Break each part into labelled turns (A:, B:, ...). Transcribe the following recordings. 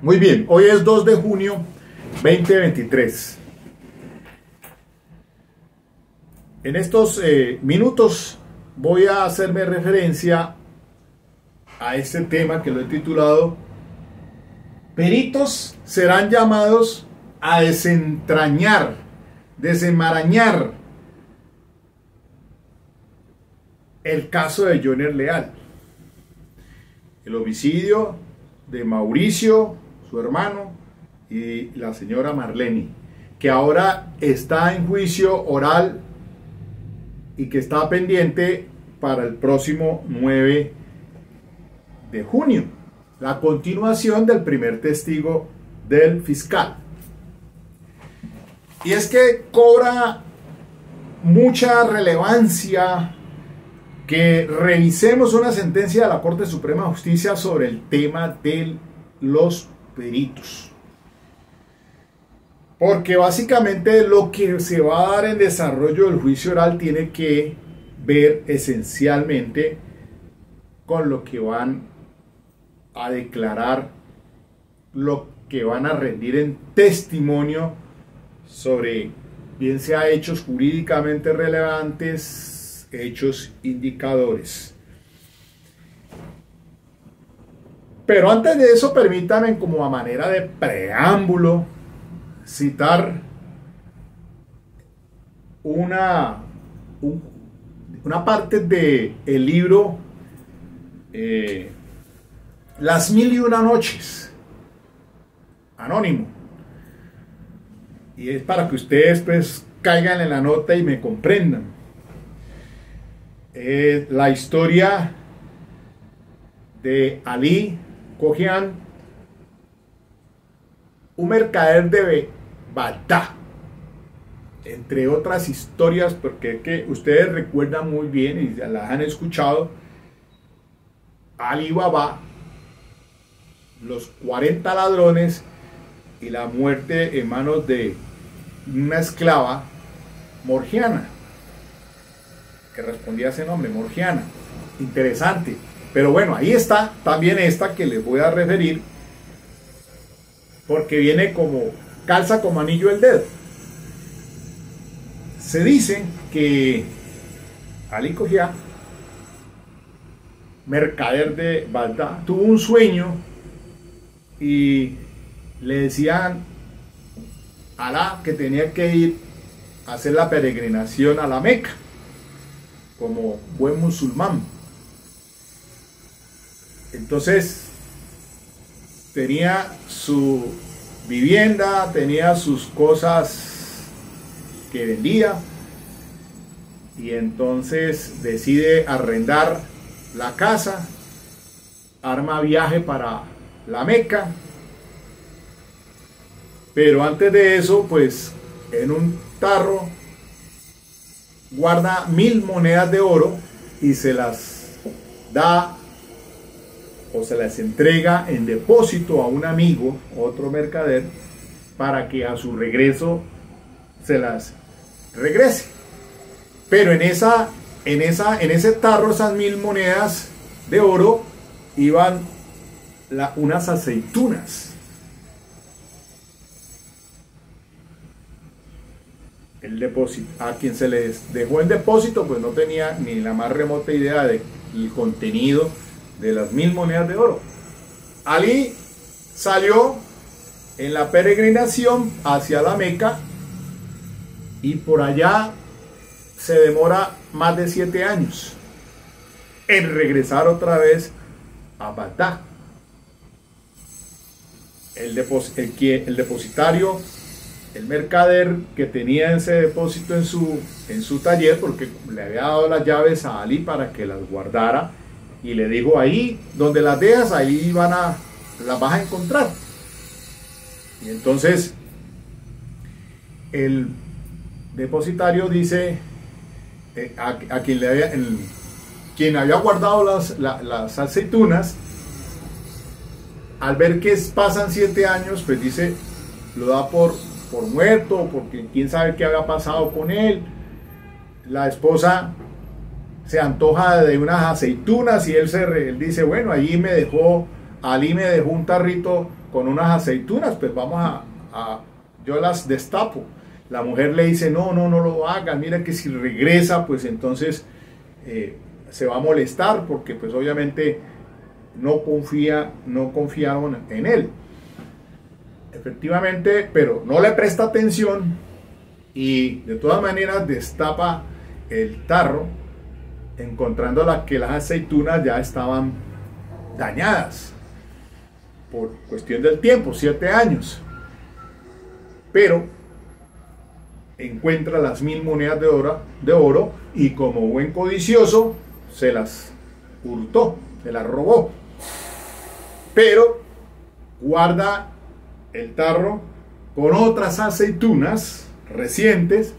A: Muy bien, hoy es 2 de junio 2023. En estos minutos voy a hacerme referencia a este tema que lo he titulado Peritos serán llamados a desentrañar, desenmarañar el caso de Joner Leal, el homicidio de Mauricio, su hermano, y la señora Marlene, que ahora está en juicio oral y que está pendiente para el próximo 9 de junio, la continuación del primer testigo del fiscal. Y es que cobra mucha relevancia que revisemos una sentencia de la Corte Suprema de Justicia sobre el tema de los peritos. Porque básicamente lo que se va a dar en desarrollo del juicio oral tiene que ver esencialmente con lo que van a declarar, lo que van a rendir en testimonio sobre, bien sea hechos jurídicamente relevantes, hechos indicadores. Pero antes de eso, permítanme, como a manera de preámbulo, citar una parte del libro Las Mil y Una Noches, anónimo, y es para que ustedes pues caigan en la nota y me comprendan. La historia de Ali Cogian, un mercader de Bagdad, entre otras historias, porque que ustedes recuerdan muy bien y las han escuchado. Ali Baba, los 40 ladrones y la muerte en manos de una esclava, Morgiana, que respondía a ese nombre, Morgiana. Interesante. Pero bueno, ahí está también esta que les voy a referir, porque viene como calza como anillo el dedo. Se dice que Ali Cogian, mercader de Bagdad, tuvo un sueño y le decían a Alá que tenía que ir a hacer la peregrinación a la Meca como buen musulmán. Entonces tenía su vivienda, tenía sus cosas que vendía, y entonces decide arrendar la casa, arma viaje para la Meca, pero antes de eso, pues en un tarro guarda 1000 monedas de oro y se las da o se las entrega en depósito a un amigo, otro mercader, para que a su regreso se las regrese. Pero en ese tarro, esas 1000 monedas de oro, iban unas aceitunas. El depósito, a quien se les dejó en depósito, pues no tenía ni la más remota idea del contenido de las 1000 monedas de oro. Ali salió en la peregrinación hacia la Meca y por allá se demora más de 7 años en regresar otra vez a Bagdad. El depositario, el mercader que tenía ese depósito en su taller, porque le había dado las llaves a Ali para que las guardara, y le dijo: ahí donde las dejas, ahí las vas a encontrar. Y entonces el depositario dice a quien había guardado las aceitunas, al ver que pasan 7 años, pues dice, lo da por muerto, porque quién sabe qué había pasado con él. La esposa se antoja de unas aceitunas y él dice, bueno, Ali me dejó un tarrito con unas aceitunas, pues yo las destapo. La mujer le dice, no lo haga, mira que si regresa, pues entonces se va a molestar, porque pues obviamente no confiaron en él. Efectivamente, pero no le presta atención y de todas maneras destapa el tarro, encontrando que las aceitunas ya estaban dañadas por cuestión del tiempo, 7 años. Pero encuentra las 1000 monedas de oro y como buen codicioso se las hurtó, se las robó. Pero guarda el tarro con otras aceitunas recientes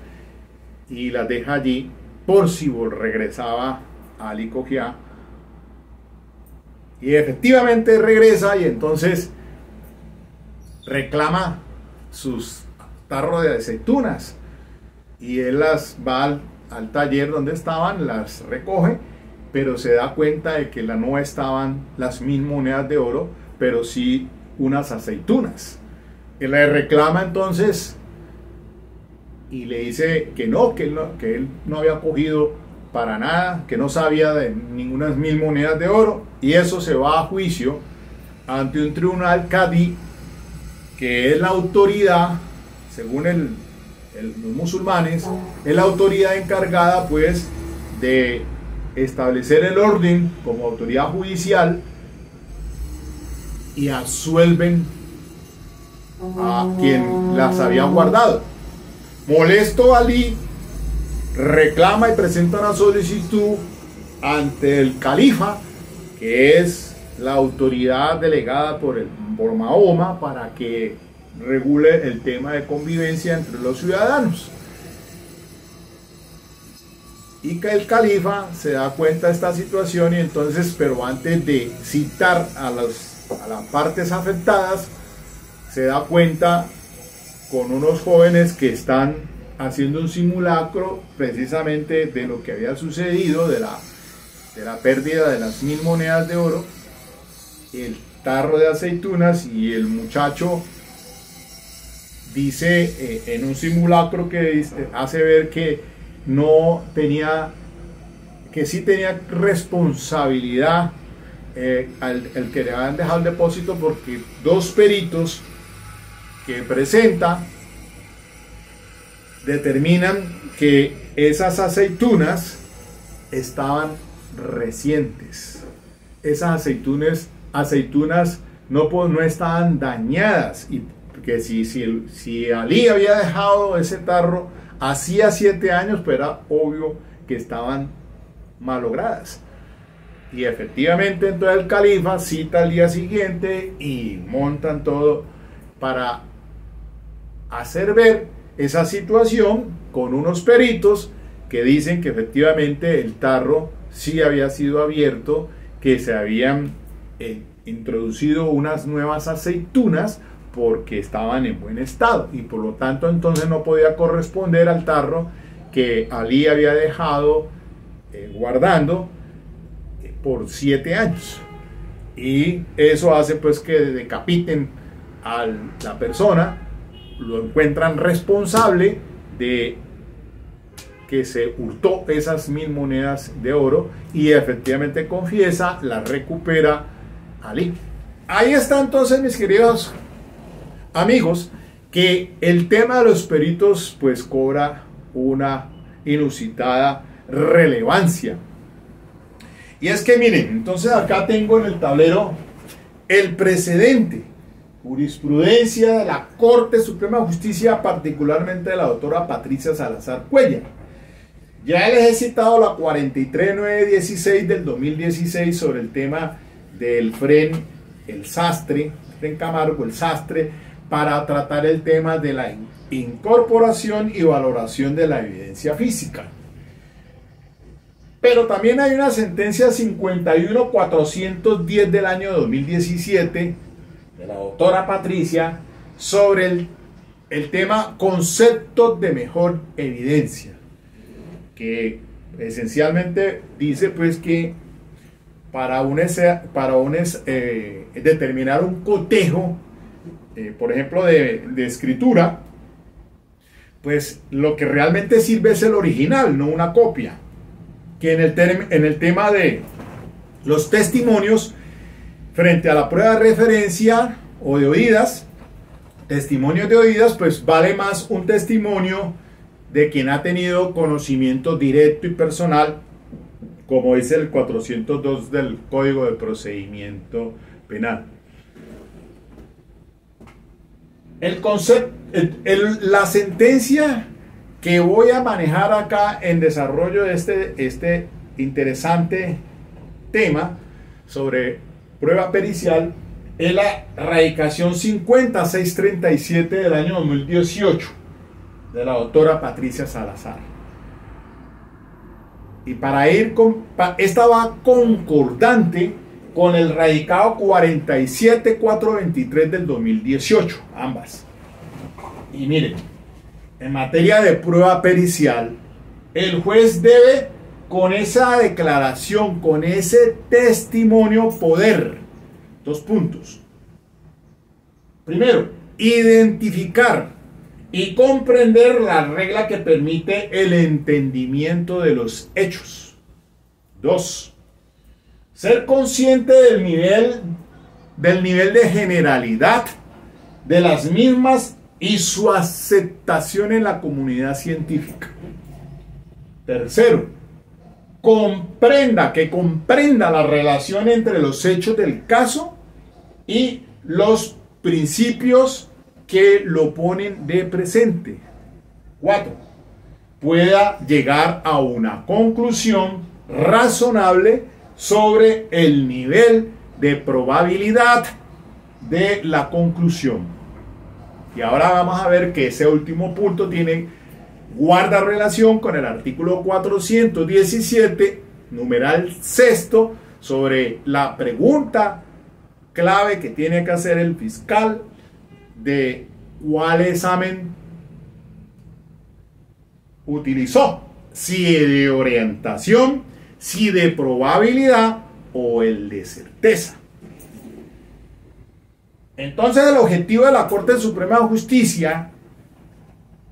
A: y las deja allí por si regresaba Ali Cogia. Y efectivamente regresa y entonces reclama sus tarros de aceitunas y él las va al taller donde estaban, las recoge, pero se da cuenta de que no estaban las 1000 monedas de oro, pero sí unas aceitunas. Él le reclama entonces y le dice que él no había cogido para nada, que no sabía de ninguna 1000 monedas de oro, y eso se va a juicio ante un tribunal cadí, que es la autoridad, según los musulmanes, es la autoridad encargada pues de establecer el orden como autoridad judicial, y absuelven a quien las había guardado. Molesto, Ali reclama y presenta una solicitud ante el califa, que es la autoridad delegada por Mahoma para que regule el tema de convivencia entre los ciudadanos. Y que el califa se da cuenta de esta situación y entonces, pero antes de citar a las partes afectadas, se da cuenta con unos jóvenes que están haciendo un simulacro precisamente de lo que había sucedido, de la pérdida de las 1000 monedas de oro, el tarro de aceitunas, y el muchacho dice en un simulacro que hace ver que sí tenía responsabilidad el que le habían dejado el depósito, porque 2 peritos que presenta determinan que esas aceitunas estaban recientes. Esas aceitunas no estaban dañadas, y que si Ali había dejado ese tarro hacía 7 años, pues era obvio que estaban malogradas. Y efectivamente entonces el califa cita al día siguiente y montan todo para hacer ver esa situación con unos peritos que dicen que efectivamente el tarro sí había sido abierto, que se habían introducido unas nuevas aceitunas porque estaban en buen estado, y por lo tanto entonces no podía corresponder al tarro que Ali había dejado guardando por 7 años. Y eso hace pues que decapiten a la persona, lo encuentran responsable de que se hurtó esas 1000 monedas de oro, y efectivamente confiesa, las recupera Ali. Ahí está entonces, mis queridos amigos, que el tema de los peritos pues cobra una inusitada relevancia. Y es que miren, entonces acá tengo en el tablero el precedente, jurisprudencia de la Corte Suprema de Justicia, particularmente de la doctora Patricia Salazar Cuellar. Ya les he citado la 43916 del 2016 sobre el tema del Fren Camargo, el Sastre, para tratar el tema de la incorporación y valoración de la evidencia física. Pero también hay una sentencia 51410 del año 2017 de la doctora Patricia sobre el tema conceptos de mejor evidencia, que esencialmente dice pues que para determinar un cotejo por ejemplo, de escritura, pues lo que realmente sirve es el original, no una copia. Que en el tema de los testimonios, frente a la prueba de referencia o de oídas, testimonios de oídas, pues vale más un testimonio de quien ha tenido conocimiento directo y personal, como dice el 402 del Código de Procedimiento Penal. La sentencia que voy a manejar acá en desarrollo de este interesante tema sobre prueba pericial es la radicación 50637 del año 2018 de la doctora Patricia Salazar. Y para ir con esta va concordante con el radicado 47423 del 2018, ambas. Y miren, en materia de prueba pericial, el juez debe, con esa declaración, con ese testimonio, poder, 2 puntos. Primero, identificar y comprender la regla que permite el entendimiento de los hechos. 2. Ser consciente del nivel de generalidad de las mismas y su aceptación en la comunidad científica. Tercero, que comprenda la relación entre los hechos del caso y los principios que lo ponen de presente. 4. Pueda llegar a una conclusión razonable sobre el nivel de probabilidad de la conclusión. Y ahora vamos a ver que ese último punto guarda relación con el artículo 417, numeral 6, sobre la pregunta clave que tiene que hacer el fiscal de cuál examen utilizó, si de orientación, si de probabilidad o el de certeza. Entonces el objetivo de la Corte Suprema de Justicia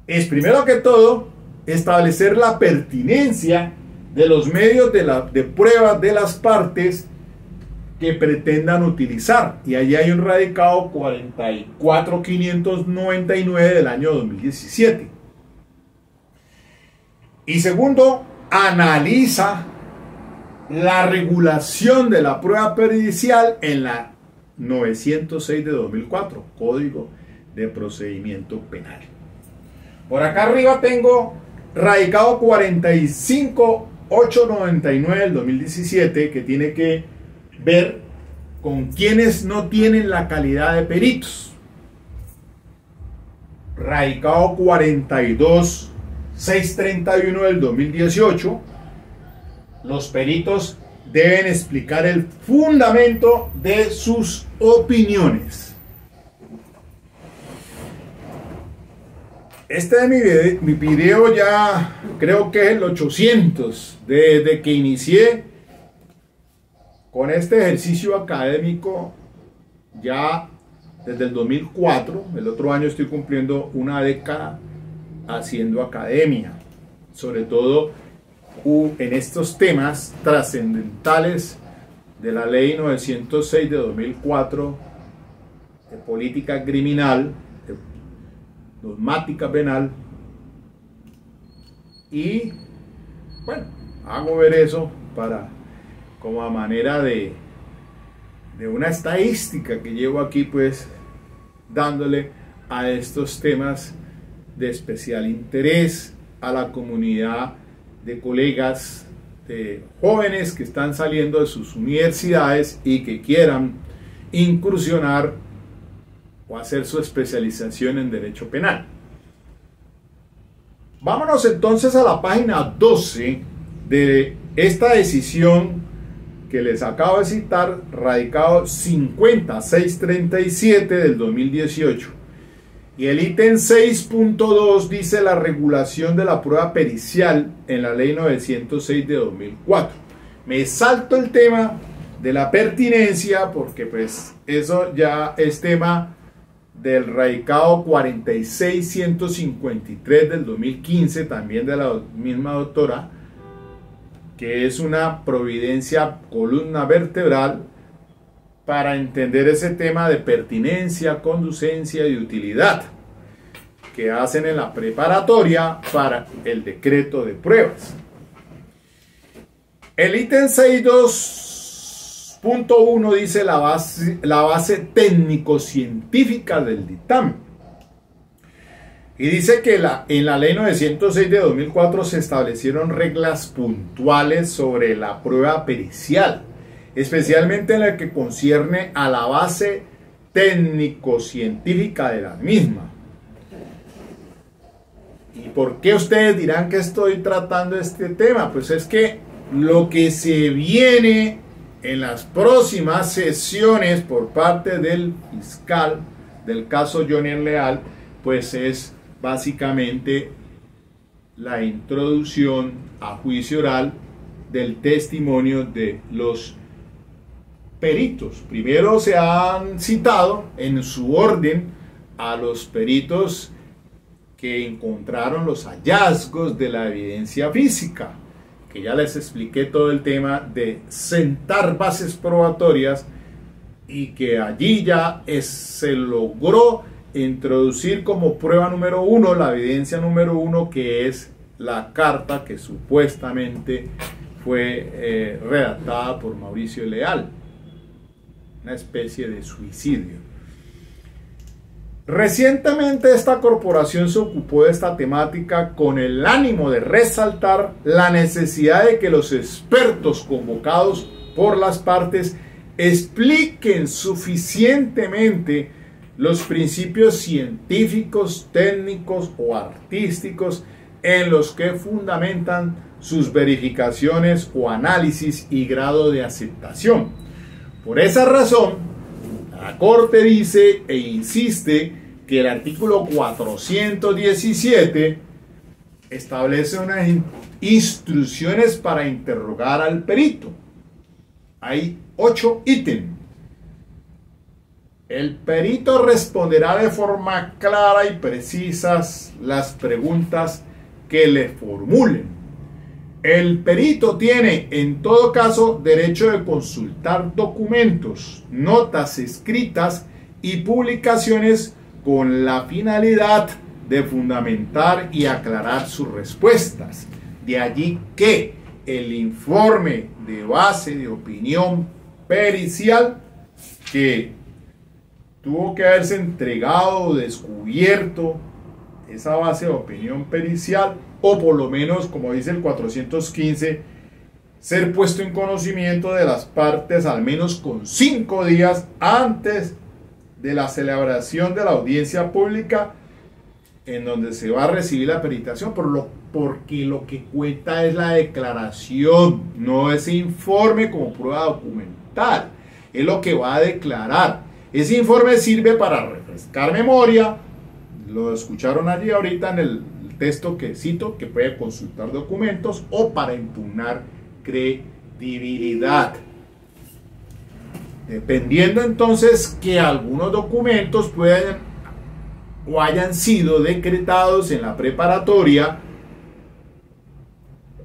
A: es, primero que todo, establecer la pertinencia de los medios de prueba de las partes que pretendan utilizar. Y allí hay un radicado 44599 del año 2017. Y segundo, analiza la regulación de la prueba pericial en la 906 de 2004, Código de Procedimiento Penal. Por acá arriba tengo radicado 45899 del 2017, que tiene que ver con quienes no tienen la calidad de peritos. Radicado 42631 del 2018, los peritos deben explicar el fundamento de sus opiniones. Este es mi video, ya creo que es el 800 desde que inicié con este ejercicio académico, ya desde el 2004. El otro año estoy cumpliendo una década haciendo academia, sobre todo en estos temas trascendentales de la ley 906 de 2004 de política criminal, de dogmática penal. Y bueno, hago ver eso como a manera de una estadística que llevo aquí, pues dándole a estos temas de especial interés a la comunidad de colegas, de jóvenes que están saliendo de sus universidades y que quieran incursionar o hacer su especialización en derecho penal. Vámonos entonces a la página 12 de esta decisión que les acabo de citar, radicado 50637 del 2018. Y el ítem 6.2 dice la regulación de la prueba pericial en la ley 906 de 2004. Me salto el tema de la pertinencia porque pues eso ya es tema del radicado 46153 del 2015, también de la misma doctora, que es una providencia columna vertebral para entender ese tema de pertinencia, conducencia y utilidad que hacen en la preparatoria para el decreto de pruebas. El ítem 6.2.1 dice la base técnico-científica del dictamen. Y dice que en la ley 906 de 2004 se establecieron reglas puntuales sobre la prueba pericial, especialmente en la que concierne a la base técnico-científica de la misma. ¿Y por qué ustedes dirán que estoy tratando este tema? Pues es que lo que se viene en las próximas sesiones por parte del fiscal del caso Johnny Leal, pues es básicamente la introducción a juicio oral del testimonio de los peritos. Primero se han citado en su orden a los peritos que encontraron los hallazgos de la evidencia física, que ya les expliqué todo el tema de sentar bases probatorias y que allí ya se logró introducir como prueba número 1 la evidencia número 1, que es la carta que supuestamente fue redactada por Mauricio Leal, una especie de suicidio. Recientemente esta corporación se ocupó de esta temática con el ánimo de resaltar la necesidad de que los expertos convocados por las partes expliquen suficientemente los principios científicos, técnicos o artísticos en los que fundamentan sus verificaciones o análisis y grado de aceptación. Por esa razón, la Corte dice e insiste que el artículo 417 establece unas instrucciones para interrogar al perito. Hay 8 ítems. El perito responderá de forma clara y precisa las preguntas que le formulen. El perito tiene, en todo caso, derecho de consultar documentos, notas escritas y publicaciones con la finalidad de fundamentar y aclarar sus respuestas. De allí que el informe de base de opinión pericial, que tuvo que haberse entregado o descubierto esa base de opinión pericial, o por lo menos, como dice el 415, ser puesto en conocimiento de las partes al menos con 5 días antes de la celebración de la audiencia pública en donde se va a recibir la peritación, porque lo que cuenta es la declaración, no ese informe como prueba documental, es lo que va a declarar. Ese informe sirve para refrescar memoria, lo escucharon allí ahorita en el texto que cito, que puede consultar documentos, o para impugnar credibilidad. Dependiendo entonces que algunos documentos puedan o hayan sido decretados en la preparatoria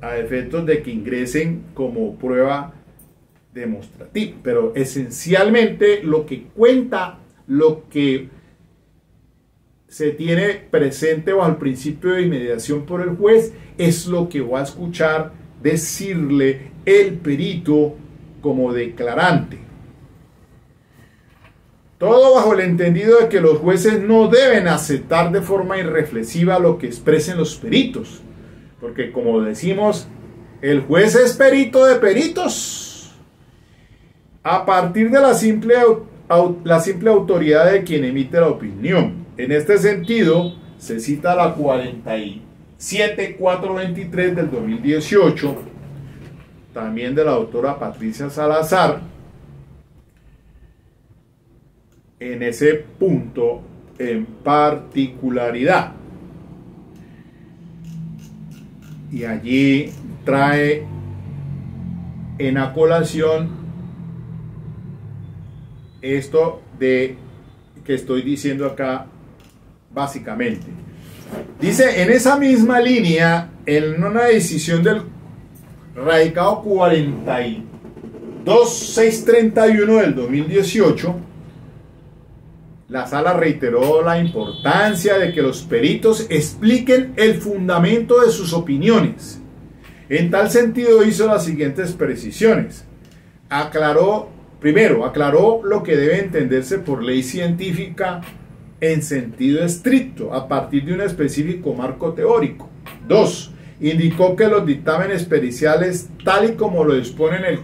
A: a efectos de que ingresen como prueba demostrativa, pero esencialmente lo que cuenta, lo que se tiene presente bajo el principio de inmediación por el juez, es lo que va a escuchar decirle el perito como declarante. Todo bajo el entendido de que los jueces no deben aceptar de forma irreflexiva lo que expresen los peritos, porque como decimos, el juez es perito de peritos, a partir de la simple autoridad de quien emite la opinión. En este sentido, se cita la 47423 del 2018, también de la doctora Patricia Salazar, en ese punto en particularidad. Y allí trae en a colación esto de que estoy diciendo acá básicamente. Dice, en esa misma línea, en una decisión del radicado 42631 del 2018, la sala reiteró la importancia de que los peritos expliquen el fundamento de sus opiniones. En tal sentido hizo las siguientes precisiones. Aclaró lo que debe entenderse por ley científica en sentido estricto, a partir de un específico marco teórico. 2. Indicó que los dictámenes periciales, tal y como lo disponen el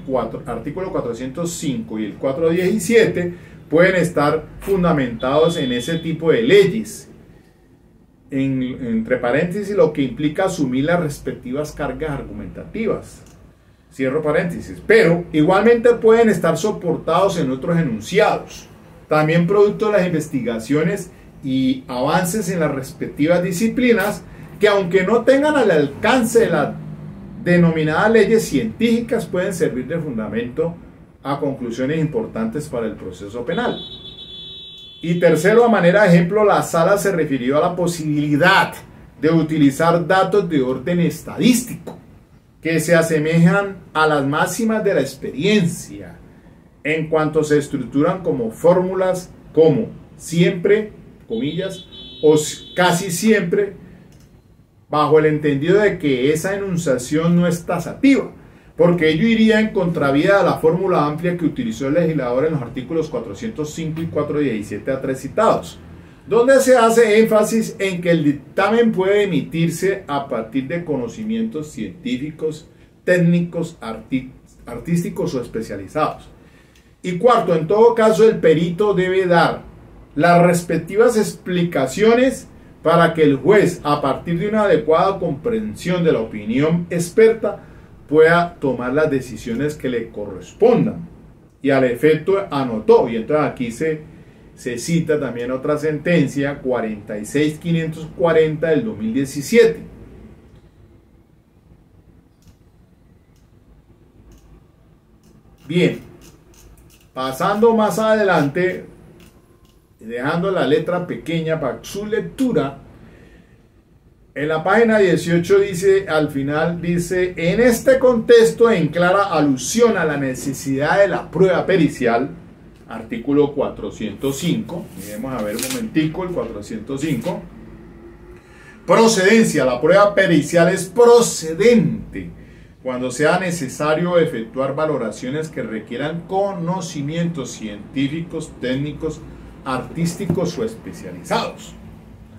A: artículo 405 y el 417, pueden estar fundamentados en ese tipo de leyes. Entre paréntesis, lo que implica asumir las respectivas cargas argumentativas. Cierro paréntesis. Pero igualmente pueden estar soportados en otros enunciados. También producto de las investigaciones y avances en las respectivas disciplinas, que aunque no tengan al alcance de las denominadas leyes científicas, pueden servir de fundamento a conclusiones importantes para el proceso penal. Y tercero, a manera de ejemplo, la sala se refirió a la posibilidad de utilizar datos de orden estadístico que se asemejan a las máximas de la experiencia en cuanto se estructuran como fórmulas como siempre, comillas, o casi siempre, bajo el entendido de que esa enunciación no es tasativa, porque ello iría en contravía de la fórmula amplia que utilizó el legislador en los artículos 405 y 417 a 3 citados, donde se hace énfasis en que el dictamen puede emitirse a partir de conocimientos científicos, técnicos, artísticos o especializados. Y cuarto, en todo caso, el perito debe dar las respectivas explicaciones para que el juez, a partir de una adecuada comprensión de la opinión experta, pueda tomar las decisiones que le correspondan. Y al efecto anotó, y entonces aquí se cita también otra sentencia, 46540 del 2017. Bien, pasando más adelante, dejando la letra pequeña para su lectura, en la página 18 dice, al final dice, en este contexto en clara alusión a la necesidad de la prueba pericial, artículo 405, vamos a ver un momentico el 405, procedencia, la prueba pericial es procedente cuando sea necesario efectuar valoraciones que requieran conocimientos científicos, técnicos, artísticos o especializados.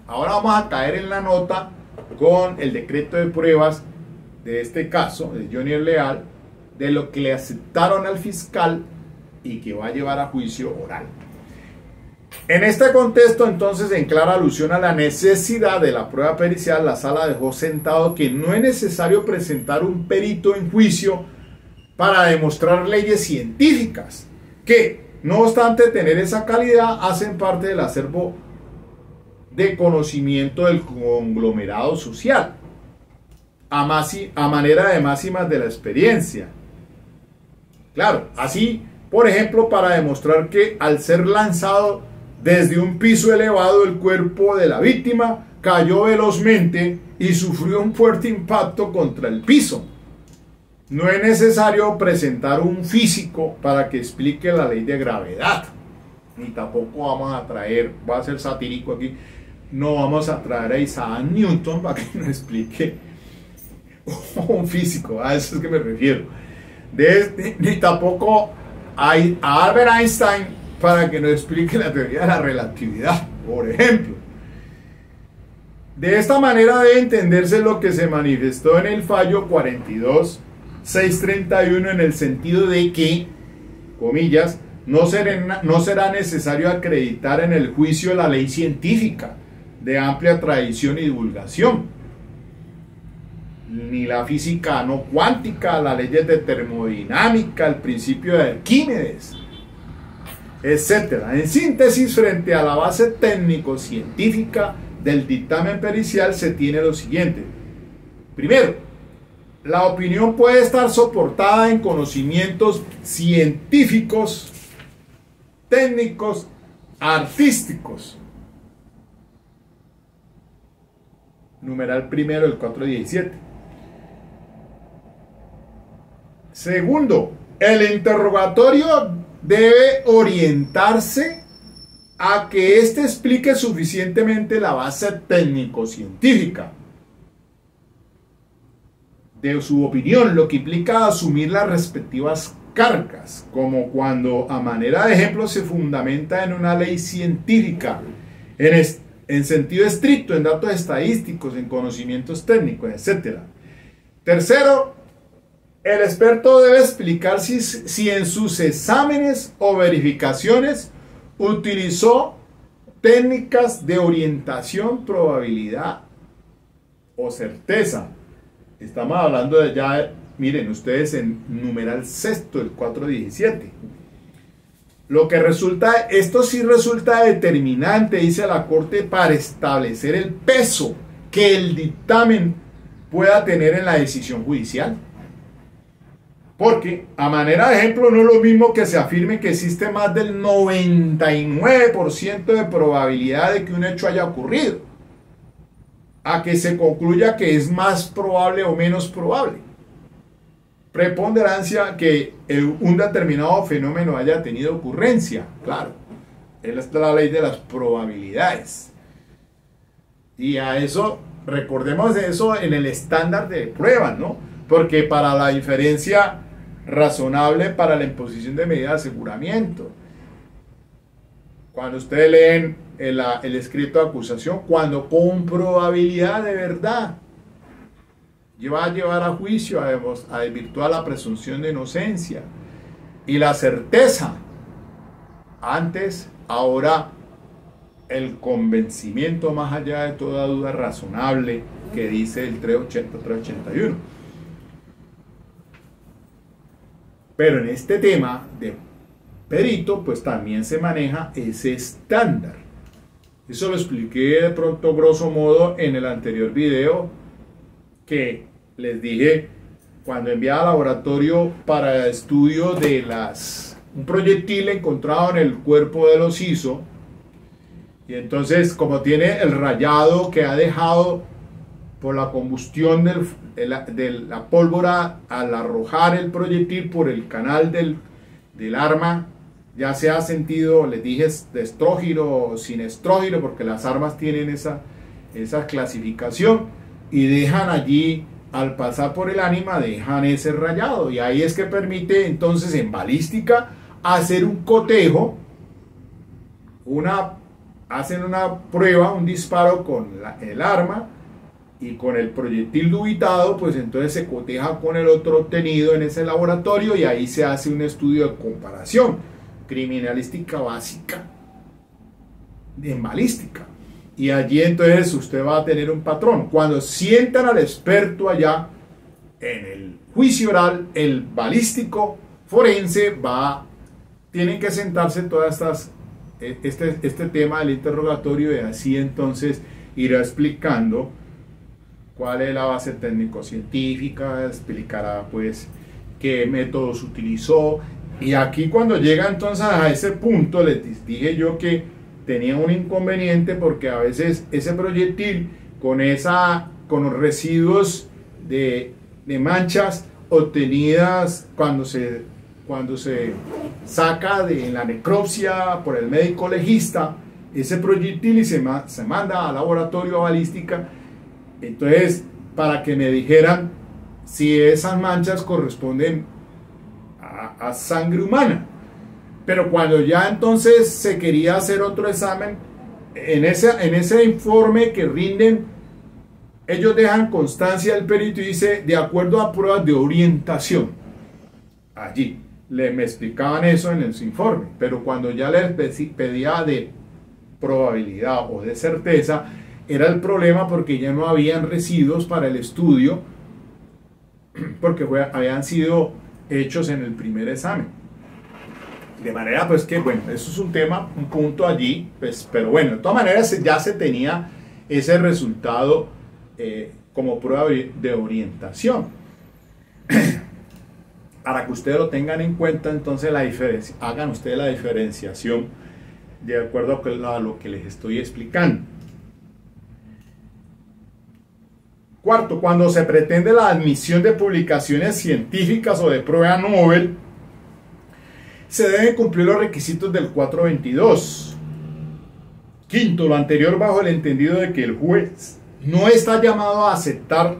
A: Ahora vamos a caer en la nota con el decreto de pruebas de este caso, de Johnny Leal, de lo que le aceptaron al fiscal y que va a llevar a juicio oral. En este contexto, entonces, en clara alusión a la necesidad de la prueba pericial, la sala dejó sentado que no es necesario presentar un perito en juicio para demostrar leyes científicas, que, no obstante tener esa calidad, hacen parte del acervo de conocimiento del conglomerado social, a manera de máximas de la experiencia. Claro, así, por ejemplo, para demostrar que al ser lanzado desde un piso elevado, el cuerpo de la víctima cayó velozmente y sufrió un fuerte impacto contra el piso. No es necesario presentar un físico para que explique la ley de gravedad, ni tampoco vamos a traer, va a ser satírico aquí, no vamos a traer a Isaac Newton para que nos explique un físico, a eso es que me refiero, ni tampoco a Albert Einstein para que nos explique la teoría de la relatividad, por ejemplo. De esta manera debe entenderse lo que se manifestó en el fallo 42.631 en el sentido de que, comillas, no será necesario acreditar en el juicio la ley científica de amplia tradición y divulgación, ni la física no cuántica, las leyes de termodinámica, el principio de Arquímedes, etc. En síntesis, frente a la base técnico-científica del dictamen pericial se tiene lo siguiente. Primero, la opinión puede estar soportada en conocimientos científicos, técnicos, artísticos. Numeral primero del 417. Segundo, el interrogatorio debe orientarse a que éste explique suficientemente la base técnico-científica de su opinión, lo que implica asumir las respectivas cargas, como cuando a manera de ejemplo se fundamenta en una ley científica, en sentido estricto, en datos estadísticos, en conocimientos técnicos, etc. Tercero, el experto debe explicar si en sus exámenes o verificaciones utilizó técnicas de orientación, probabilidad o certeza. Estamos hablando de ya, miren ustedes, en numeral sexto del 417. Lo que resulta, esto sí resulta determinante, dice la Corte, para establecer el peso que el dictamen pueda tener en la decisión judicial. Porque, a manera de ejemplo, no es lo mismo que se afirme que existe más del 99% de probabilidad de que un hecho haya ocurrido, a que se concluya que es más probable o menos probable. Preponderancia que un determinado fenómeno haya tenido ocurrencia, claro. Esta es la ley de las probabilidades. Y a eso, recordemos eso en el estándar de pruebas, ¿no? Porque para la diferencia razonable para la imposición de medidas de aseguramiento, cuando ustedes leen el escrito de acusación, cuando con probabilidad de verdad va a llevar a juicio, a desvirtuar la presunción de inocencia y la certeza, antes, ahora el convencimiento más allá de toda duda razonable que dice el 380-381. Pero en este tema de perito, pues también se maneja ese estándar. Eso lo expliqué de pronto grosso modo en el anterior video, que les dije cuando enviaba al laboratorio para estudio de un proyectil encontrado en el cuerpo de los ISO, y entonces como tiene el rayado que ha dejado por la combustión de la pólvora al arrojar el proyectil por el canal del arma, ya se ha sentido, les dije, de estrógiro o sin estrógiro, porque las armas tienen esa clasificación, y dejan allí, al pasar por el ánima, dejan ese rayado, y ahí es que permite entonces en balística hacer un cotejo, hacen una prueba, un disparo con el arma, y con el proyectil dubitado, pues entonces se coteja con el otro obtenido en ese laboratorio, y ahí se hace un estudio de comparación, criminalística básica en balística. Y allí entonces usted va a tener un patrón. Cuando sientan al experto allá en el juicio oral, el balístico forense tienen que sentarse todas este tema del interrogatorio, y así entonces irá explicando cuál es la base técnico-científica, explicará pues qué métodos utilizó. Y aquí cuando llega entonces a ese punto, les dije yo que tenía un inconveniente, porque a veces ese proyectil con los residuos de manchas obtenidas cuando se saca de la necropsia por el médico legista ese proyectil y se manda al laboratorio a balística, entonces para que me dijeran si esas manchas corresponden a sangre humana. Pero cuando ya entonces se quería hacer otro examen, en ese informe que rinden, ellos dejan constancia del perito y dice, de acuerdo a pruebas de orientación. Allí me explicaban eso en el informe, pero cuando ya les pedía de probabilidad o de certeza, era el problema, porque ya no habían residuos para el estudio, porque habían sido hechos en el primer examen. De manera pues que, bueno, eso es un punto allí, pues, pero bueno, de todas maneras ya se tenía ese resultado como prueba de orientación. Para que ustedes lo tengan en cuenta, entonces hagan ustedes la diferenciación de acuerdo a lo que les estoy explicando. Cuarto, cuando se pretende la admisión de publicaciones científicas o de prueba Nobel, se deben cumplir los requisitos del 422. Quinto, lo anterior bajo el entendido de que el juez no está llamado a aceptar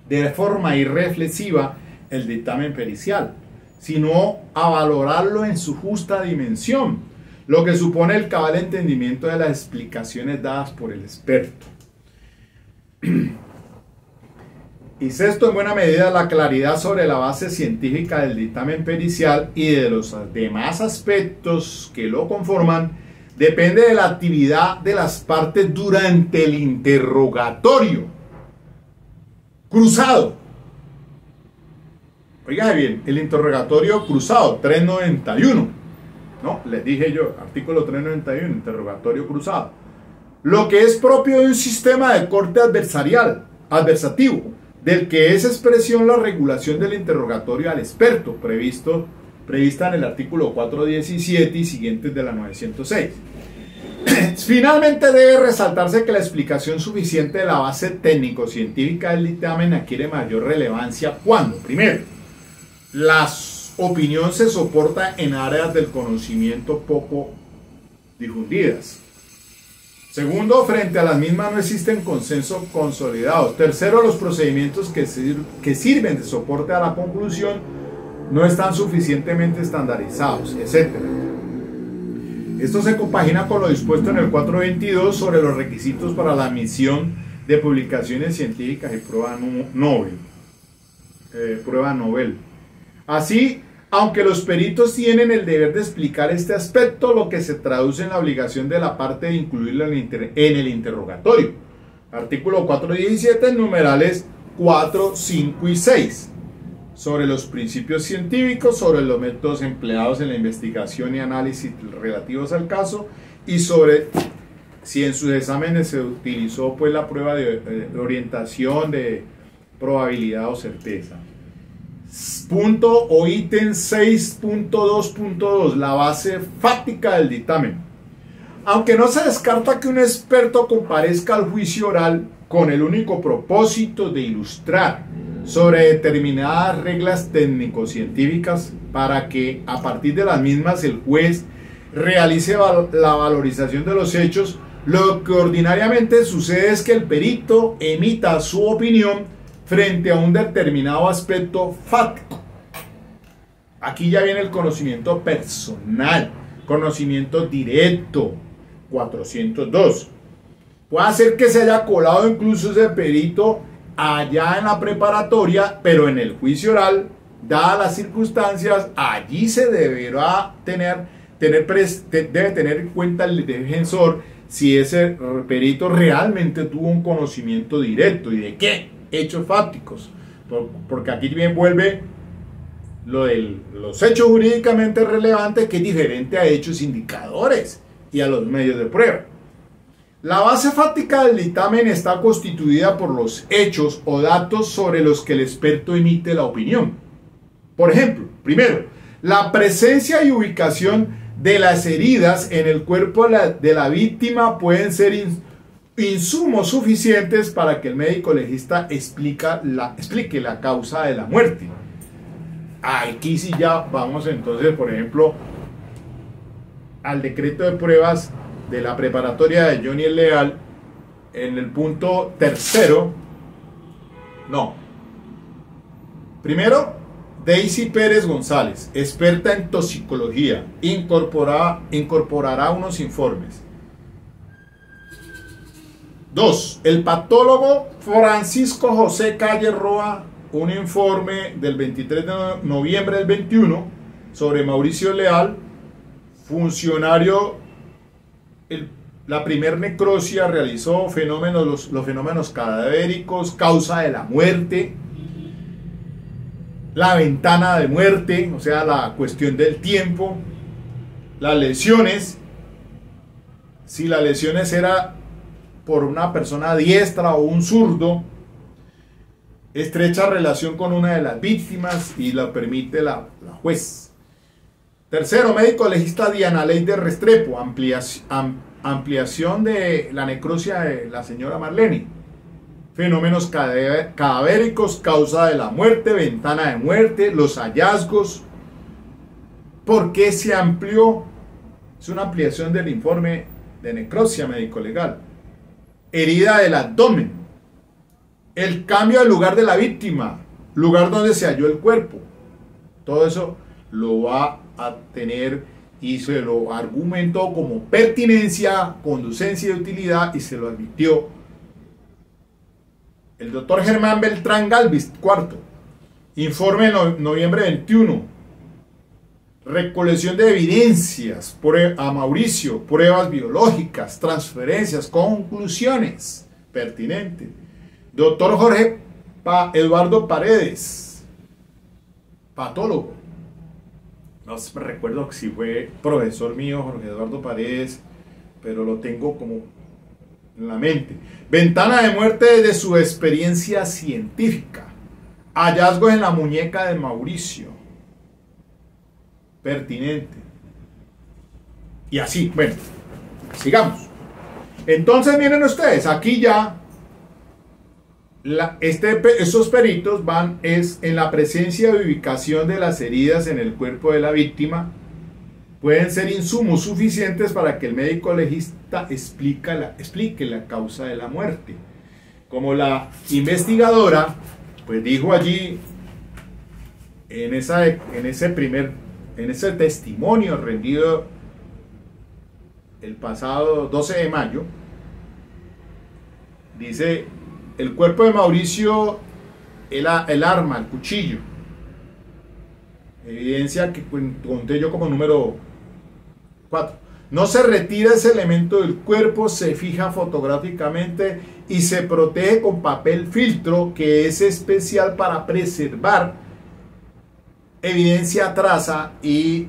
A: de forma irreflexiva el dictamen pericial, sino a valorarlo en su justa dimensión, lo que supone el cabal entendimiento de las explicaciones dadas por el experto. Y sexto, en buena medida, la claridad sobre la base científica del dictamen pericial y de los demás aspectos que lo conforman depende de la actividad de las partes durante el interrogatorio cruzado. Oigan bien, el interrogatorio cruzado, 391. No, les dije yo, artículo 391, interrogatorio cruzado. Lo que es propio de un sistema de corte adversativo, del que es expresión la regulación del interrogatorio al experto, prevista en el artículo 417 y siguientes de la 906. Finalmente debe resaltarse que la explicación suficiente de la base técnico-científica del dictamen adquiere mayor relevancia cuando, primero, la opinión se soporta en áreas del conocimiento poco difundidas. Segundo, frente a las mismas no existen consensos consolidados. Tercero, los procedimientos que sirven de soporte a la conclusión no están suficientemente estandarizados, etc. Esto se compagina con lo dispuesto en el 422 sobre los requisitos para la admisión de publicaciones científicas y prueba Nobel. Así, aunque los peritos tienen el deber de explicar este aspecto, lo que se traduce en la obligación de la parte de incluirlo en el interrogatorio. Artículo 417, numerales 4, 5 y 6. Sobre los principios científicos, sobre los métodos empleados en la investigación y análisis relativos al caso, y sobre si en sus exámenes se utilizó pues la prueba de orientación, de probabilidad o certeza. Punto o ítem 6.2.2, la base fáctica del dictamen. Aunque no se descarta que un experto comparezca al juicio oral con el único propósito de ilustrar sobre determinadas reglas técnico-científicas para que a partir de las mismas el juez realice la valorización de los hechos, lo que ordinariamente sucede es que el perito emita su opinión frente a un determinado aspecto fáctico. Aquí ya viene el conocimiento personal, conocimiento directo, 402. Puede ser que se haya colado incluso ese perito allá en la preparatoria, pero en el juicio oral, dadas las circunstancias, allí se deberá debe tener en cuenta el defensor si ese perito realmente tuvo un conocimiento directo. ¿Y de qué? Hechos fácticos, porque aquí bien vuelve lo de los hechos jurídicamente relevantes, que es diferente a hechos indicadores y a los medios de prueba. La base fáctica del dictamen está constituida por los hechos o datos sobre los que el experto emite la opinión. Por ejemplo, primero, la presencia y ubicación de las heridas en el cuerpo de la víctima pueden ser insumos suficientes para que el médico legista explique la causa de la muerte. Aquí sí ya vamos entonces, por ejemplo, al decreto de pruebas de la preparatoria de Johnny Leal, en el punto tercero. Primero, Daisy Pérez González, experta en toxicología, incorporará unos informes. 2. El patólogo Francisco José Calle Roa, un informe del 23 de noviembre del 21 sobre Mauricio Leal, funcionario. La primer necropsia realizó los fenómenos cadavéricos, causa de la muerte, la ventana de muerte, o sea, la cuestión del tiempo, las lesiones, si las lesiones era por una persona diestra o un zurdo, estrecha relación con una de las víctimas y la permite la juez. Tercero, médico legista Diana Leide Restrepo, ampliación de la necrosia de la señora Marleni. Fenómenos cadavéricos, causa de la muerte, ventana de muerte, los hallazgos. ¿Por qué se amplió? Es una ampliación del informe de necropsia médico-legal. Herida del abdomen. El cambio del lugar de la víctima, lugar donde se halló el cuerpo. Todo eso lo va a tener y se lo argumentó como pertinencia, conducencia y utilidad y se lo admitió el doctor Germán Beltrán Galvis, cuarto. Informe de noviembre 21. Recolección de evidencias a Mauricio, pruebas biológicas, transferencias, conclusiones pertinentes. Doctor Jorge Eduardo Paredes, patólogo. No me recuerdo si fue profesor mío Jorge Eduardo Paredes, pero lo tengo como en la mente. Ventana de muerte desde su experiencia científica. Hallazgos en la muñeca de Mauricio. Pertinente. Y así, bueno, sigamos. Entonces miren ustedes, aquí ya estos peritos van en la presencia y ubicación de las heridas en el cuerpo de la víctima. Pueden ser insumos suficientes para que el médico legista explique la causa de la muerte. Como la investigadora pues dijo allí en ese testimonio rendido el pasado 12 de mayo, dice: el cuerpo de Mauricio, el arma, el cuchillo, evidencia que conté yo como número 4. No se retira ese elemento del cuerpo, se fija fotográficamente y se protege con papel filtro que es especial para preservar evidencia traza y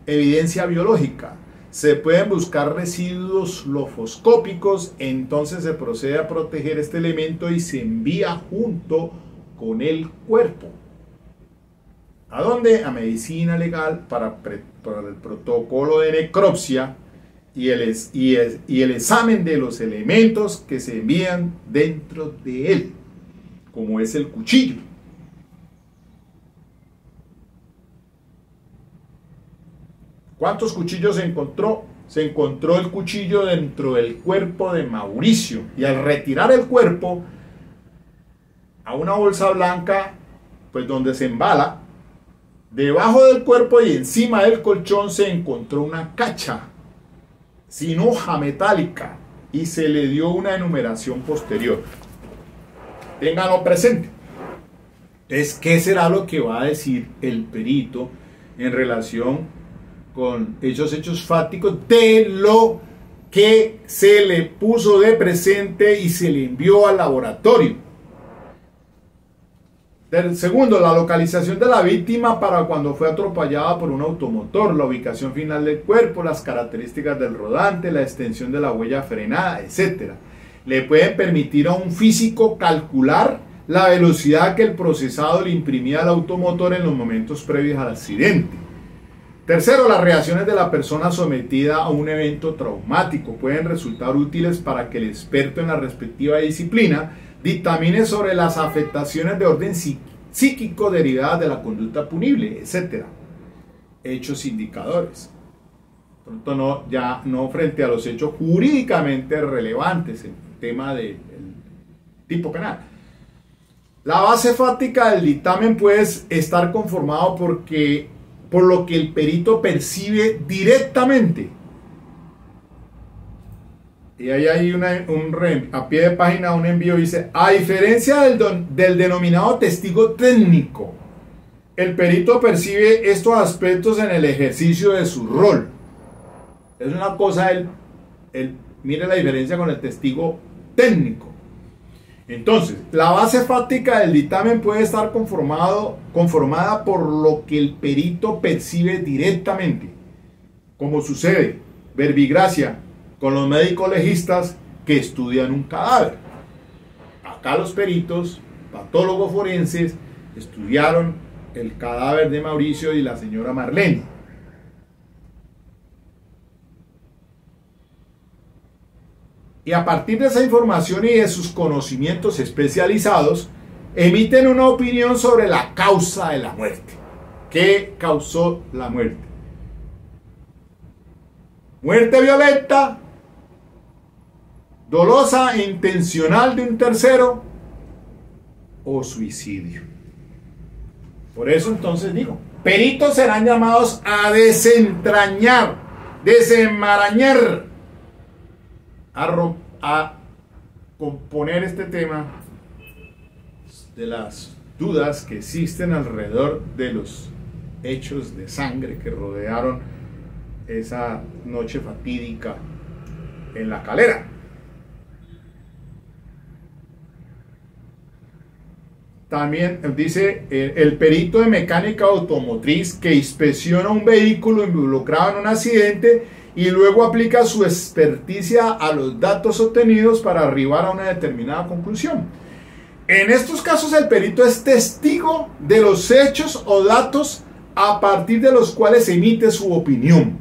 A: evidencia biológica. Se pueden buscar residuos lofoscópicos, entonces se procede a proteger este elemento y se envía junto con el cuerpo. ¿A dónde? A medicina legal para el protocolo de necropsia y el examen de los elementos que se envían dentro de él, como es el cuchillo. ¿Cuántos cuchillos se encontró? Se encontró el cuchillo dentro del cuerpo de Mauricio y al retirar el cuerpo a una bolsa blanca, pues donde se embala, debajo del cuerpo y encima del colchón se encontró una cacha sin hoja metálica y se le dio una enumeración posterior. Ténganlo presente. Entonces, ¿qué será lo que va a decir el perito en relación con hechos fácticos de lo que se le puso de presente y se le envió al laboratorio? Segundo, la localización de la víctima para cuando fue atropellada por un automotor, la ubicación final del cuerpo, las características del rodante, la extensión de la huella frenada, etc. Le pueden permitir a un físico calcular la velocidad que el procesado le imprimía al automotor en los momentos previos al accidente. Tercero, las reacciones de la persona sometida a un evento traumático pueden resultar útiles para que el experto en la respectiva disciplina dictamine sobre las afectaciones de orden psíquico derivadas de la conducta punible, etc. Hechos indicadores. Pronto no frente a los hechos jurídicamente relevantes en el tema del tipo penal. La base fáctica del dictamen puede estar conformado por lo que el perito percibe directamente. Y ahí hay a pie de página un envío, dice: a diferencia del denominado testigo técnico, el perito percibe estos aspectos en el ejercicio de su rol. Es una cosa, mire la diferencia con el testigo técnico. Entonces, la base fáctica del dictamen puede estar conformada por lo que el perito percibe directamente, como sucede, verbigracia, con los médicos legistas que estudian un cadáver. Acá los peritos, patólogos forenses, estudiaron el cadáver de Mauricio y la señora Marleni. y a partir de esa información y de sus conocimientos especializados, emiten una opinión sobre la causa de la muerte. ¿Qué causó la muerte? Muerte violenta, dolosa e intencional de un tercero o suicidio. Por eso entonces digo, peritos serán llamados a desentrañar, desenmarañar, a componer este tema de las dudas que existen alrededor de los hechos de sangre que rodearon esa noche fatídica en La Calera. También dice el perito de mecánica automotriz que inspecciona un vehículo involucrado en un accidente y luego aplica su experticia a los datos obtenidos para arribar a una determinada conclusión. En estos casos el perito es testigo de los hechos o datos a partir de los cuales emite su opinión,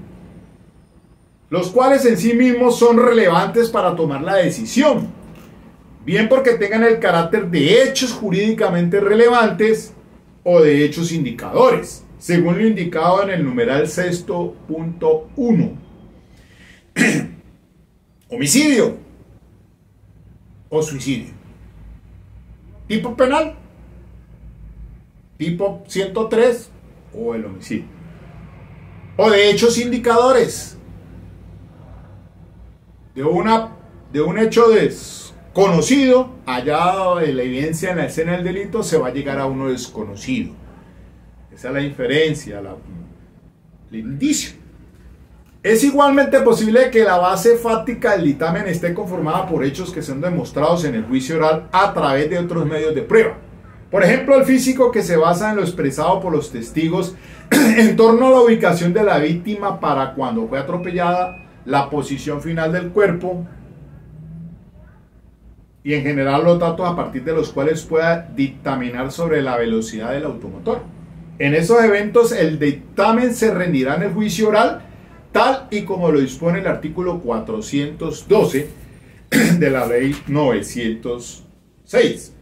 A: los cuales en sí mismos son relevantes para tomar la decisión, bien porque tengan el carácter de hechos jurídicamente relevantes o de hechos indicadores, según lo indicado en el numeral 6.1. Homicidio o suicidio. Tipo penal, tipo 103 o el homicidio. O de hechos indicadores, de un hecho desconocido, hallado de la evidencia en la escena del delito, se va a llegar a uno desconocido. Esa es la inferencia, el indicio. Es igualmente posible que la base fáctica del dictamen esté conformada por hechos que son demostrados en el juicio oral a través de otros medios de prueba. Por ejemplo, el físico, que se basa en lo expresado por los testigos en torno a la ubicación de la víctima para cuando fue atropellada, la posición final del cuerpo y en general los datos a partir de los cuales pueda dictaminar sobre la velocidad del automotor. En esos eventos el dictamen se rendirá en el juicio oral tal y como lo dispone el artículo 412 de la ley 906.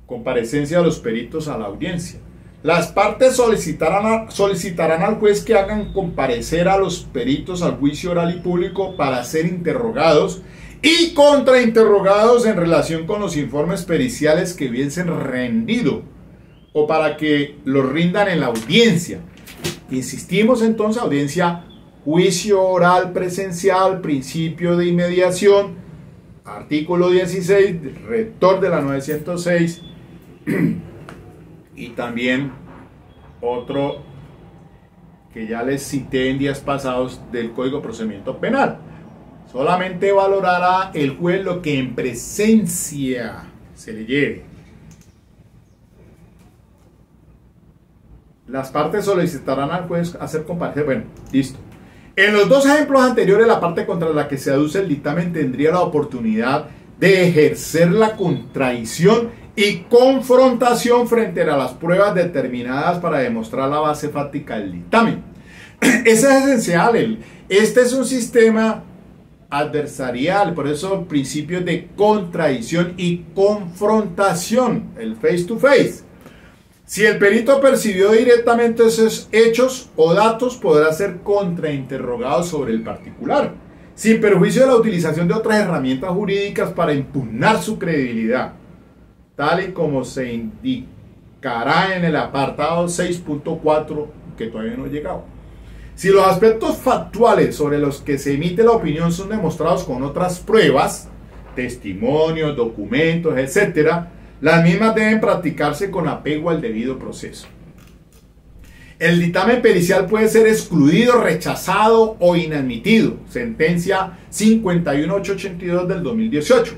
A: Comparecencia de los peritos a la audiencia. Las partes solicitarán al juez que hagan comparecer a los peritos al juicio oral y público para ser interrogados y contrainterrogados en relación con los informes periciales que hubiesen rendido o para que los rindan en la audiencia. Insistimos entonces, audiencia, juicio oral presencial, principio de inmediación, artículo 16, rector de la 906, y también otro que ya les cité en días pasados del Código de Procedimiento Penal. Solamente valorará el juez lo que en presencia se le lleve. Las partes solicitarán al juez hacer comparecer. Bueno, listo. En los dos ejemplos anteriores, la parte contra la que se aduce el dictamen tendría la oportunidad de ejercer la contradicción y confrontación frente a las pruebas determinadas para demostrar la base fáctica del dictamen. Eso es esencial. Este es un sistema adversarial, por eso principios de contradicción y confrontación, el face to face. Si el perito percibió directamente esos hechos o datos, podrá ser contrainterrogado sobre el particular, sin perjuicio de la utilización de otras herramientas jurídicas para impugnar su credibilidad, tal y como se indicará en el apartado 6.4 que todavía no he llegado. Si los aspectos factuales sobre los que se emite la opinión son demostrados con otras pruebas, testimonios, documentos, etc., las mismas deben practicarse con apego al debido proceso. El dictamen pericial puede ser excluido, rechazado o inadmitido. Sentencia 51882 del 2018.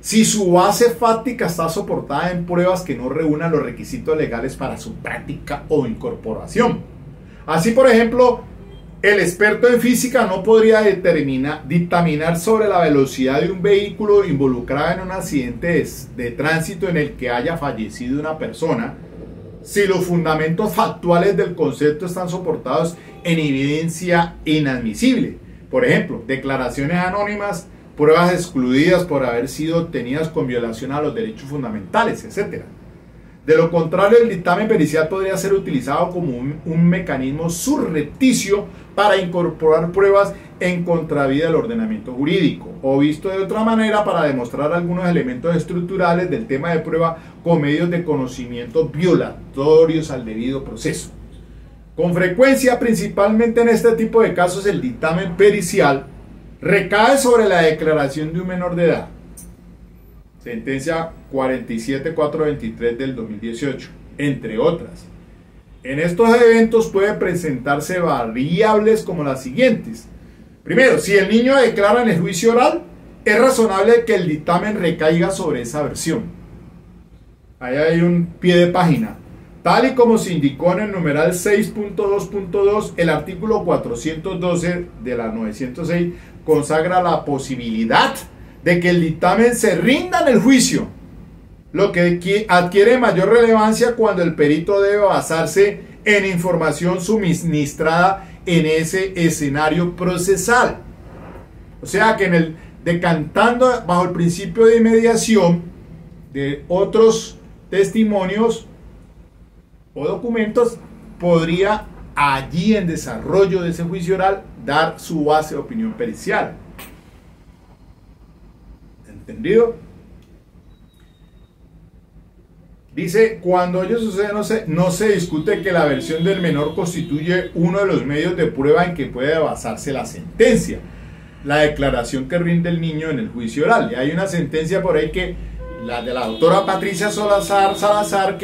A: Si su base fáctica está soportada en pruebas que no reúnan los requisitos legales para su práctica o incorporación. Así, por ejemplo, el experto en física no podría dictaminar sobre la velocidad de un vehículo involucrado en un accidente de tránsito en el que haya fallecido una persona si los fundamentos factuales del concepto están soportados en evidencia inadmisible. Por ejemplo, declaraciones anónimas, pruebas excluidas por haber sido obtenidas con violación a los derechos fundamentales, etc. De lo contrario, el dictamen pericial podría ser utilizado como un mecanismo surrepticio para incorporar pruebas en contravía del ordenamiento jurídico, o visto de otra manera, para demostrar algunos elementos estructurales del tema de prueba con medios de conocimiento violatorios al debido proceso. Con frecuencia, principalmente en este tipo de casos, el dictamen pericial recae sobre la declaración de un menor de edad. Sentencia 47423 del 2018, entre otras. En estos eventos pueden presentarse variables como las siguientes. Primero, si el niño declara en el juicio oral, es razonable que el dictamen recaiga sobre esa versión. Ahí hay un pie de página. Tal y como se indicó en el numeral 6.2.2, el artículo 412 de la 906 consagra la posibilidad de que el dictamen se rinda en el juicio, lo que adquiere mayor relevancia cuando el perito debe basarse en información suministrada en ese escenario procesal. O sea que decantando bajo el principio de mediación de otros testimonios o documentos, podría allí en desarrollo de ese juicio oral dar su base de opinión pericial. ¿Entendido? Dice, cuando ello sucede no se discute que la versión del menor constituye uno de los medios de prueba en que puede basarse la sentencia, la declaración que rinde el niño en el juicio oral. Y hay una sentencia por ahí la de la doctora Patricia Salazar,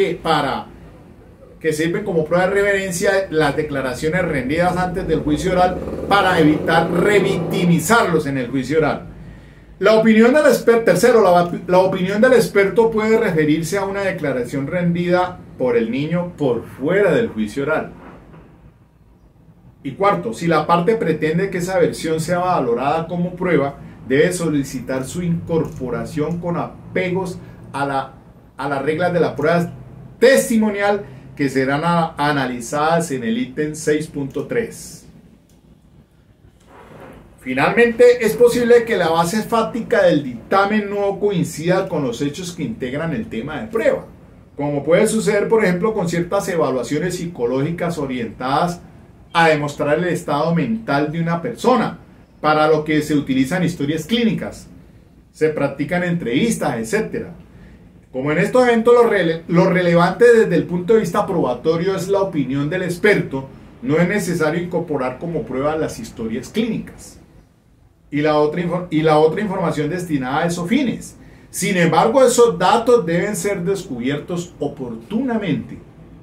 A: que sirven como prueba de reverencia las declaraciones rendidas antes del juicio oral para evitar revictimizarlos en el juicio oral. La opinión del experto, tercero, la opinión del experto puede referirse a una declaración rendida por el niño por fuera del juicio oral. Y cuarto, si la parte pretende que esa versión sea valorada como prueba, debe solicitar su incorporación con apegos a las reglas de la prueba testimonial que serán analizadas en el ítem 6.3. Finalmente, es posible que la base fáctica del dictamen no coincida con los hechos que integran el tema de prueba, como puede suceder, por ejemplo, con ciertas evaluaciones psicológicas orientadas a demostrar el estado mental de una persona, para lo que se utilizan historias clínicas, se practican entrevistas, etc. Como en estos eventos lo relevante desde el punto de vista probatorio es la opinión del experto, no es necesario incorporar como prueba las historias clínicas y la otra información destinada a esos fines. Sin embargo, esos datos deben ser descubiertos oportunamente.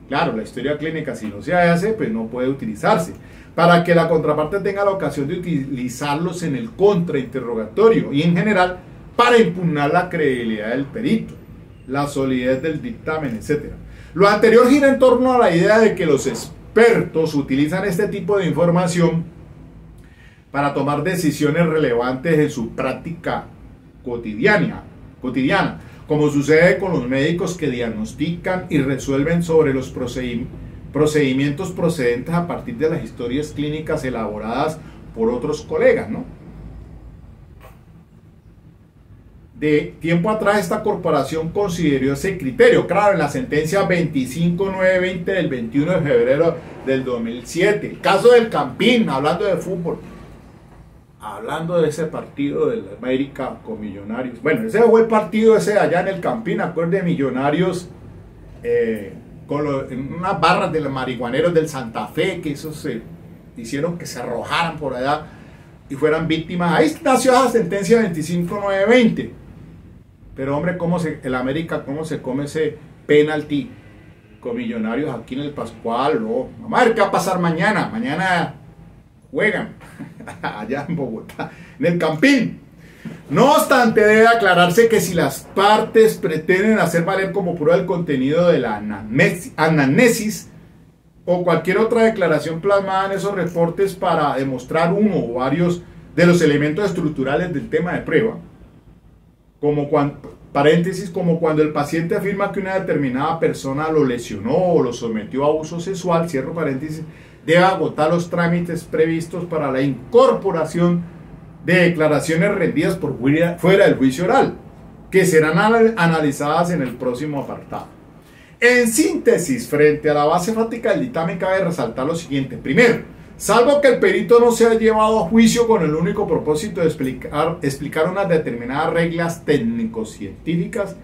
A: Claro, la historia clínica, si no se hace, pues no puede utilizarse, para que la contraparte tenga la ocasión de utilizarlos en el contrainterrogatorio y en general para impugnar la credibilidad del perito, la solidez del dictamen, etc. Lo anterior gira en torno a la idea de que los expertos utilizan este tipo de información para tomar decisiones relevantes en su práctica cotidiana, como sucede con los médicos que diagnostican y resuelven sobre los procedimientos procedentes a partir de las historias clínicas elaboradas por otros colegas, ¿no? De tiempo atrás esta corporación consideró ese criterio, claro, en la sentencia 25920 del 21 de febrero del 2007. El caso del Campín, hablando de fútbol, hablando de ese partido del América con Millonarios. Bueno, ese fue el partido ese allá en el Campín, acuerde, Millonarios, en unas barras de los marihuaneros del Santa Fe, que esos se hicieron que se arrojaran por allá y fueran víctimas. Ahí nació esa sentencia 25920. Pero hombre, el América, cómo se come ese penalti con Millonarios aquí en el Pascual. No, vamos a ver qué va a pasar mañana. Mañana juegan allá en Bogotá, en el Campín. No obstante, debe aclararse que si las partes pretenden hacer valer como prueba el contenido de la anamnesis o cualquier otra declaración plasmada en esos reportes para demostrar uno o varios de los elementos estructurales del tema de prueba, como cuando el paciente afirma que una determinada persona lo lesionó o lo sometió a abuso sexual, cierro paréntesis, debe agotar los trámites previstos para la incorporación de declaraciones rendidas por fuera del juicio oral, que serán analizadas en el próximo apartado. En síntesis, frente a la base fáctica del dictamen cabe resaltar lo siguiente. Primero, salvo que el perito no sea llevado a juicio con el único propósito de explicar unas determinadas reglas técnico-científicas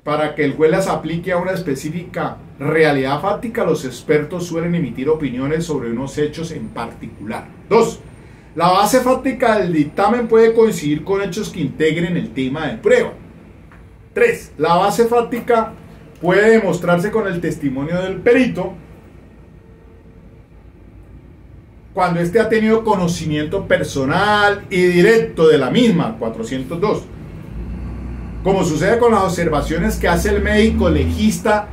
A: para que el juez las aplique a una específica realidad fáctica, los expertos suelen emitir opiniones sobre unos hechos en particular. 2. La base fáctica del dictamen puede coincidir con hechos que integren el tema de prueba. 3. La base fáctica puede demostrarse con el testimonio del perito cuando éste ha tenido conocimiento personal y directo de la misma, 402. Como sucede con las observaciones que hace el médico legista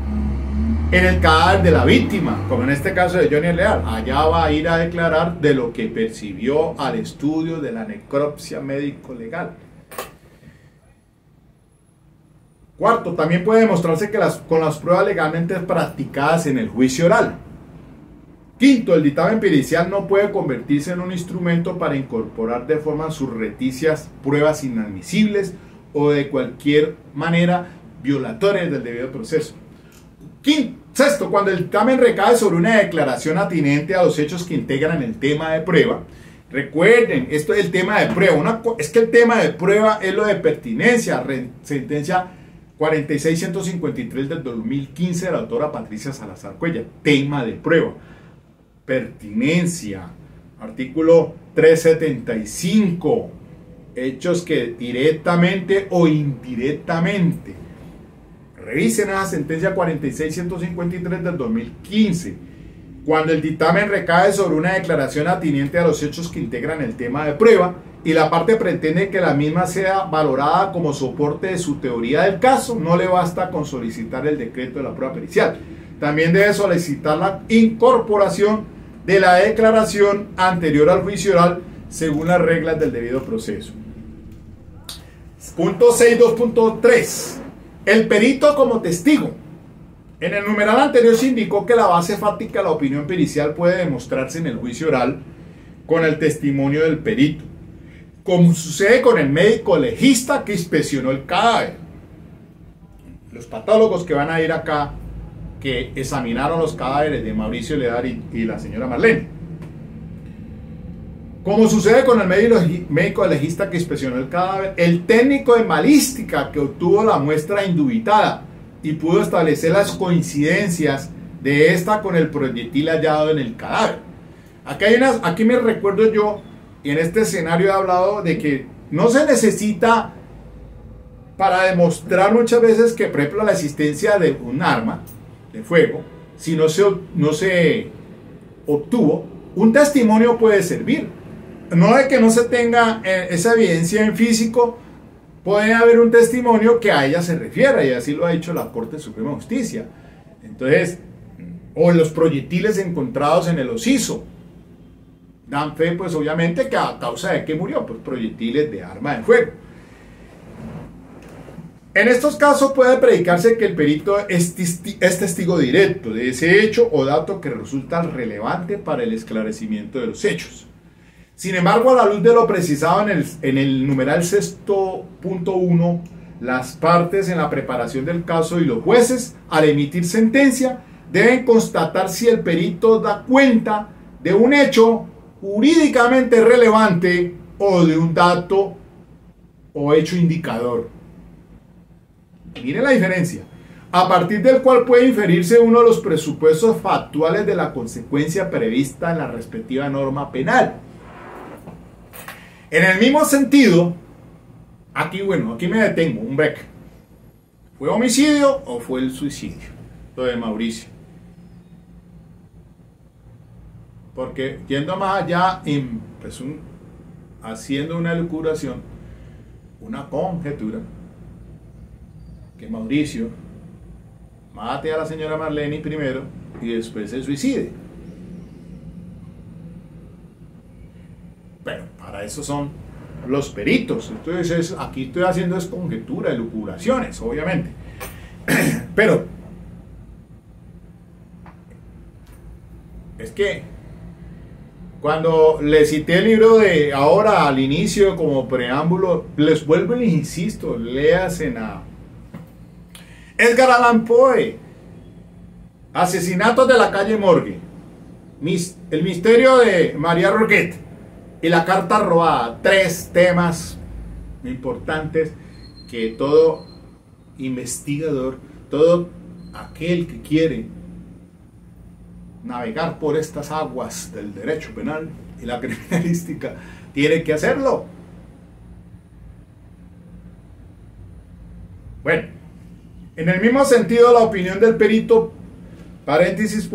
A: en el cadáver de la víctima, como en este caso de Johnny Leal. Allá va a ir a declarar de lo que percibió al estudio de la necropsia médico-legal. Cuarto, también puede demostrarse que con las pruebas legalmente practicadas en el juicio oral. Quinto, el dictamen pericial no puede convertirse en un instrumento para incorporar de forma surreticias pruebas inadmisibles o de cualquier manera violatorias del debido proceso. Sexto, cuando el dictamen recae sobre una declaración atinente a los hechos que integran el tema de prueba. Recuerden, esto es el tema de prueba. Es que el tema de prueba es lo de pertinencia, sentencia 46-153 del 2015 de la autora Patricia Salazar Cuellar. Tema de prueba. Pertinencia. Artículo 375. Hechos que directamente o indirectamente. Revisen esa sentencia 46-153 del 2015. Cuando el dictamen recae sobre una declaración atinente a los hechos que integran el tema de prueba y la parte pretende que la misma sea valorada como soporte de su teoría del caso, no le basta con solicitar el decreto de la prueba pericial. También debe solicitar la incorporación de la declaración anterior al juicio oral según las reglas del debido proceso. Punto 6.2.3. El perito como testigo. En el numeral anterior se indicó que la base fáctica de la opinión pericial puede demostrarse en el juicio oral con el testimonio del perito, como sucede con el médico legista que inspeccionó el cadáver. Los patólogos que van a ir acá, que examinaron los cadáveres de Mauricio Leal y la señora Marlene. Como sucede con el médico legista que inspeccionó el cadáver, el técnico de balística que obtuvo la muestra indubitada y pudo establecer las coincidencias de esta con el proyectil hallado en el cadáver. Aquí me recuerdo yo, y en este escenario he hablado de que no se necesita para demostrar muchas veces que, por ejemplo, la existencia de un arma de fuego, si no se obtuvo, un testimonio puede servir. No de que no se tenga esa evidencia en físico, puede haber un testimonio que a ella se refiera, y así lo ha dicho la Corte Suprema de Justicia. Entonces, o los proyectiles encontrados en el ociso dan fe, pues obviamente, que a causa de que murió, pues proyectiles de arma de fuego. En estos casos puede predicarse que el perito es testigo directo de ese hecho o dato que resulta relevante para el esclarecimiento de los hechos. Sin embargo, a la luz de lo precisado en el numeral 6.1, las partes en la preparación del caso y los jueces, al emitir sentencia, deben constatar si el perito da cuenta de un hecho jurídicamente relevante o de un dato o hecho indicador. Miren la diferencia. A partir del cual puede inferirse uno de los presupuestos factuales de la consecuencia prevista en la respectiva norma penal. En el mismo sentido, aquí me detengo, un break. ¿Fue homicidio o fue el suicidio? Lo de Mauricio. Porque yendo más allá, haciendo una elucubración, una conjetura, que Mauricio mate a la señora Marlene primero y después se suicide. Pero para eso son los peritos. Entonces aquí estoy haciendo es conjetura, elucubraciones, obviamente. Pero es que Cuando les cité el libro de ahora al inicio como preámbulo, les vuelvo y les insisto, léasen a Edgar Allan Poe, Asesinatos de la calle Morgue, El misterio de María Roquette y La carta robada. 3 temas importantes que todo investigador, todo aquel que quiere navegar por estas aguas del derecho penal y la criminalística tiene que hacerlo. Bueno, en el mismo sentido, la opinión del perito, paréntesis,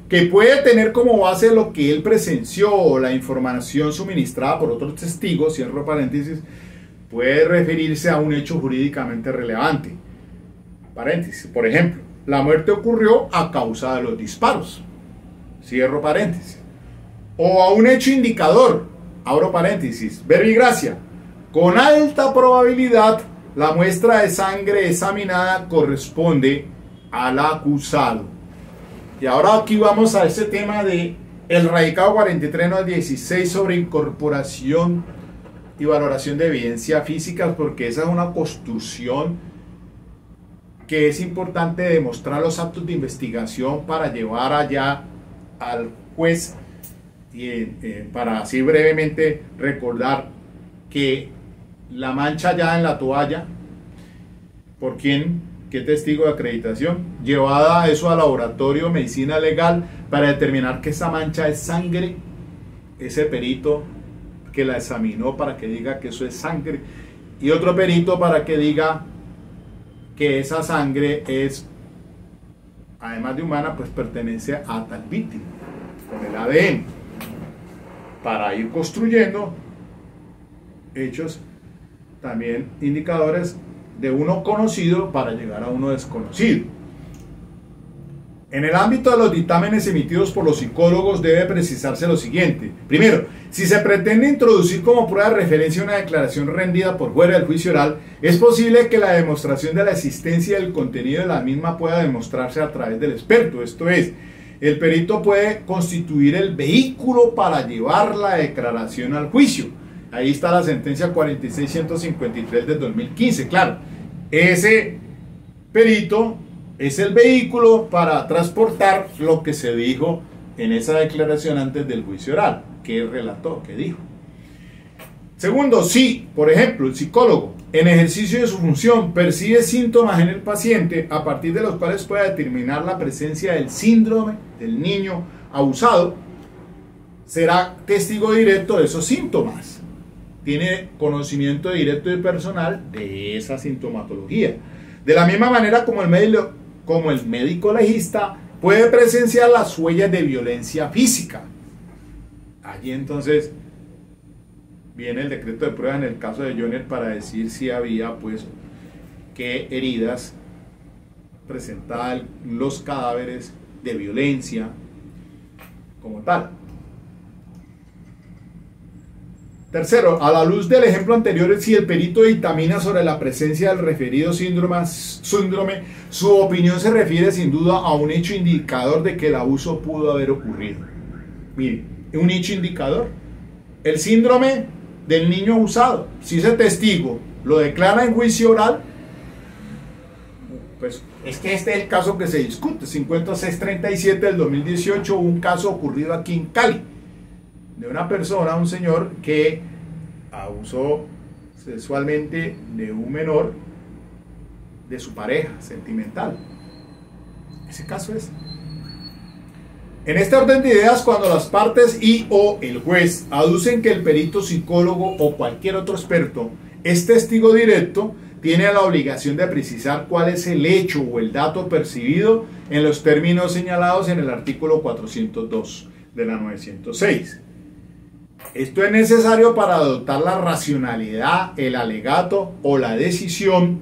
A: que puede tener como base lo que él presenció o la información suministrada por otros testigos, cierro paréntesis, puede referirse a un hecho jurídicamente relevante. Paréntesis, por ejemplo, la muerte ocurrió a causa de los disparos, cierro paréntesis, o a un hecho indicador, abro paréntesis, verbigracia, con alta probabilidad la muestra de sangre examinada corresponde al acusado. Y ahora aquí vamos a ese tema de el radicado 43-16 sobre incorporación y valoración de evidencia física, porque esa es una construcción que es importante demostrar los actos de investigación para llevar allá al juez y para así brevemente recordar que la mancha ya en la toalla, ¿por quién? ¿Qué testigo de acreditación? Llevada eso al laboratorio de medicina legal para determinar que esa mancha es sangre, ese perito que la examinó para que diga que eso es sangre, y otro perito para que diga que esa sangre es, además de humana, pues pertenece a tal víctima, con el ADN, para ir construyendo hechos, también indicadores de uno conocido para llegar a uno desconocido. En el ámbito de los dictámenes emitidos por los psicólogos debe precisarse lo siguiente. Primero, si se pretende introducir como prueba de referencia una declaración rendida por fuera del juicio oral, es posible que la demostración de la existencia y el contenido de la misma pueda demostrarse a través del experto. Esto es, el perito puede constituir el vehículo para llevar la declaración al juicio. Ahí está la sentencia 46-153 del 2015. Claro, ese perito es el vehículo para transportar lo que se dijo en esa declaración antes del juicio oral, que relató, que dijo. Segundo, si, por ejemplo, el psicólogo, en ejercicio de su función, percibe síntomas en el paciente a partir de los cuales puede determinar la presencia del síndrome del niño abusado, será testigo directo de esos síntomas. Tiene conocimiento directo y personal de esa sintomatología. De la misma manera como el médico legista puede presenciar las huellas de violencia física. Allí entonces viene el decreto de prueba en el caso de Joner para decir si había, pues, qué heridas presentaban los cadáveres de violencia como tal. Tercero, a la luz del ejemplo anterior, si el perito dictamina sobre la presencia del referido síndrome, su opinión se refiere sin duda a un hecho indicador de que el abuso pudo haber ocurrido. Miren, un hecho indicador, el síndrome del niño abusado. Si ese testigo lo declara en juicio oral, pues es que este es el caso que se discute, 5637 del 2018, un caso ocurrido aquí en Cali, de una persona, un señor que abusó sexualmente de un menor, de su pareja sentimental. Ese caso es. En este orden de ideas, cuando las partes y o el juez aducen que el perito psicólogo o cualquier otro experto es testigo directo, tiene la obligación de precisar cuál es el hecho o el dato percibido en los términos señalados en el artículo 402 de la 906. Esto es necesario para adoptar la racionalidad, el alegato o la decisión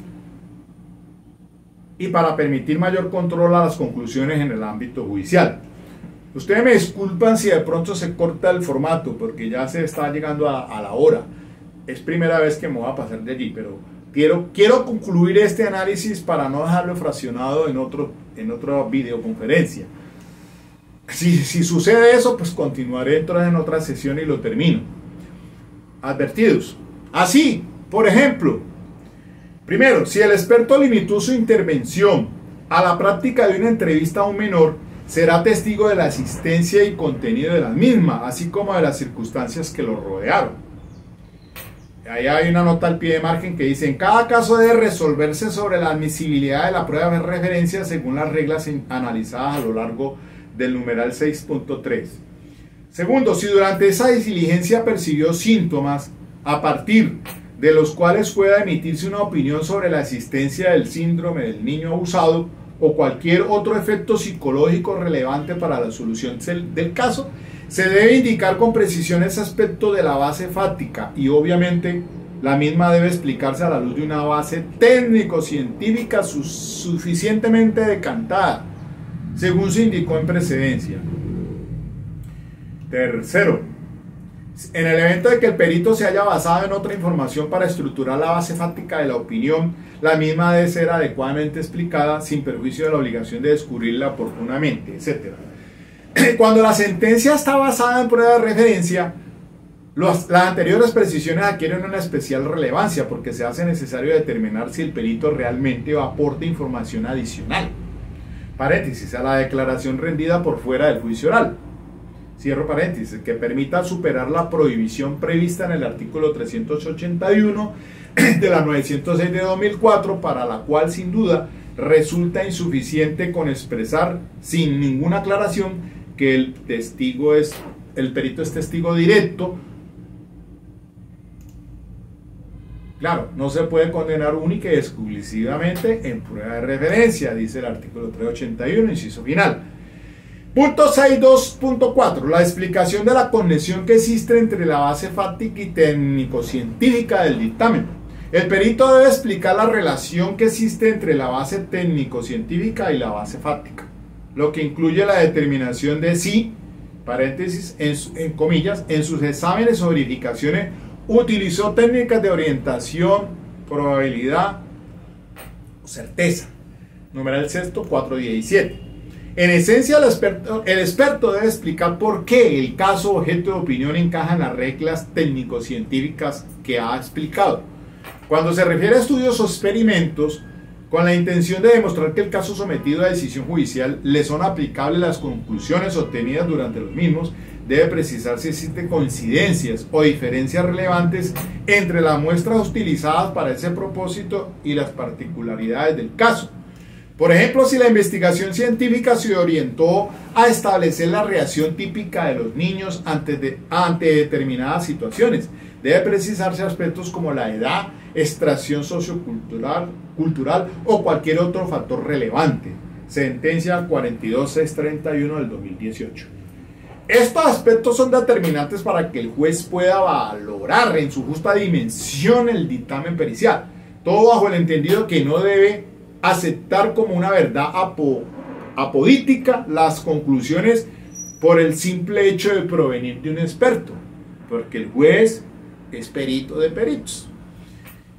A: y para permitir mayor control a las conclusiones en el ámbito judicial. Ustedes me disculpan si de pronto se corta el formato porque ya se está llegando a la hora. Es primera vez que me voy a pasar de allí, pero quiero concluir este análisis para no dejarlo fraccionado en otra videoconferencia. Si sucede eso, pues continuaré entonces en otra sesión y lo termino. Advertidos. Así, por ejemplo, primero, si el experto limitó su intervención a la práctica de una entrevista a un menor, será testigo de la existencia y contenido de la misma, así como de las circunstancias que lo rodearon. Ahí hay una nota al pie de margen que dice: en cada caso debe resolverse sobre la admisibilidad de la prueba de referencia según las reglas analizadas a lo largo del numeral 6.3. Segundo, si durante esa diligencia percibió síntomas a partir de los cuales pueda emitirse una opinión sobre la existencia del síndrome del niño abusado o cualquier otro efecto psicológico relevante para la solución del caso, se debe indicar con precisión ese aspecto de la base fáctica y obviamente la misma debe explicarse a la luz de una base técnico-científica suficientemente decantada, según se indicó en precedencia. Tercero, en el evento de que el perito se haya basado en otra información para estructurar la base fáctica de la opinión, la misma debe ser adecuadamente explicada sin perjuicio de la obligación de descubrirla oportunamente, etc. Cuando la sentencia está basada en prueba de referencia, las anteriores precisiones adquieren una especial relevancia porque se hace necesario determinar si el perito realmente aporta información adicional. Paréntesis, a la declaración rendida por fuera del juicio oral. Cierro paréntesis, que permita superar la prohibición prevista en el artículo 381 de la 906 de 2004, para la cual sin duda resulta insuficiente con expresar sin ninguna aclaración que el perito es testigo directo. Claro, no se puede condenar única y exclusivamente en prueba de referencia, dice el artículo 381, inciso final. Punto 6.2.4. La explicación de la conexión que existe entre la base fáctica y técnico-científica del dictamen. El perito debe explicar la relación que existe entre la base técnico-científica y la base fática, lo que incluye la determinación de si, paréntesis, en comillas, en sus exámenes o verificaciones utilizó técnicas de orientación, probabilidad o certeza. Numeral sexto 417. En esencia, el experto debe explicar por qué el caso objeto de opinión encaja en las reglas técnico-científicas que ha explicado. Cuando se refiere a estudios o experimentos, con la intención de demostrar que el caso sometido a decisión judicial le son aplicables las conclusiones obtenidas durante los mismos, debe precisar si existen coincidencias o diferencias relevantes entre las muestras utilizadas para ese propósito y las particularidades del caso. Por ejemplo, si la investigación científica se orientó a establecer la reacción típica de los niños ante determinadas situaciones, debe precisarse aspectos como la edad, extracción sociocultural o cualquier otro factor relevante. Sentencia 42631 del 2018. Estos aspectos son determinantes para que el juez pueda valorar en su justa dimensión el dictamen pericial, todo bajo el entendido que no debe aceptar como una verdad apodítica las conclusiones por el simple hecho de provenir de un experto, porque el juez es perito de peritos.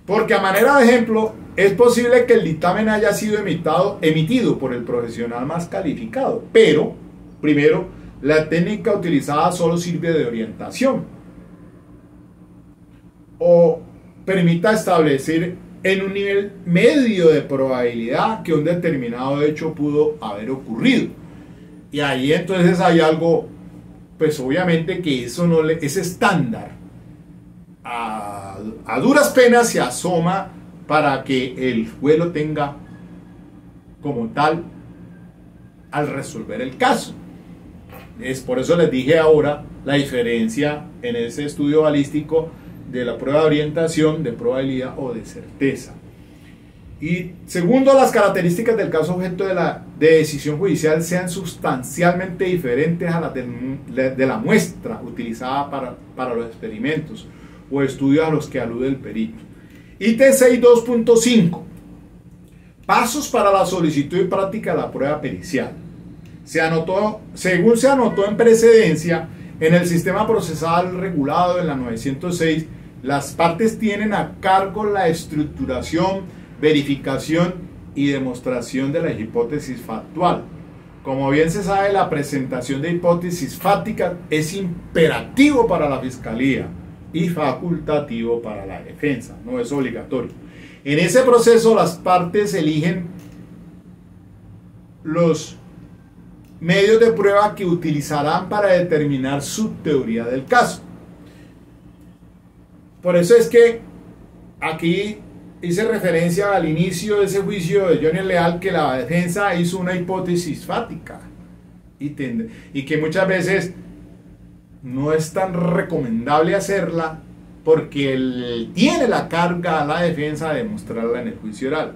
A: Porque a manera de ejemplo, es posible que el dictamen haya sido emitido por el profesional más calificado, pero, primero, la técnica utilizada solo sirve de orientación o permita establecer en un nivel medio de probabilidad que un determinado hecho pudo haber ocurrido. Y ahí entonces hay algo, pues obviamente que eso no es estándar. A duras penas se asoma para que el juez lo tenga como tal al resolver el caso. Es por eso les dije ahora la diferencia en ese estudio balístico de la prueba de orientación, de probabilidad o de certeza. Y segundo, las características del caso objeto de decisión judicial sean sustancialmente diferentes a las de la muestra utilizada para los experimentos o estudios a los que alude el perito. Ítem 6.2.5. Pasos para la solicitud y práctica de la prueba pericial. Según se anotó en precedencia, en el sistema procesal regulado en la 906, las partes tienen a cargo la estructuración, verificación y demostración de la hipótesis factual, Como bien se sabe, la presentación de hipótesis fácticas es imperativo para la fiscalía y facultativo para la defensa, no es obligatorio. En ese proceso, las partes eligen los medios de prueba que utilizarán para determinar su teoría del caso. Por eso es que aquí hice referencia al inicio de ese juicio de Johnny Leal, que la defensa hizo una hipótesis fática y que muchas veces no es tan recomendable hacerla porque él tiene la carga a la defensa de demostrarla en el juicio oral.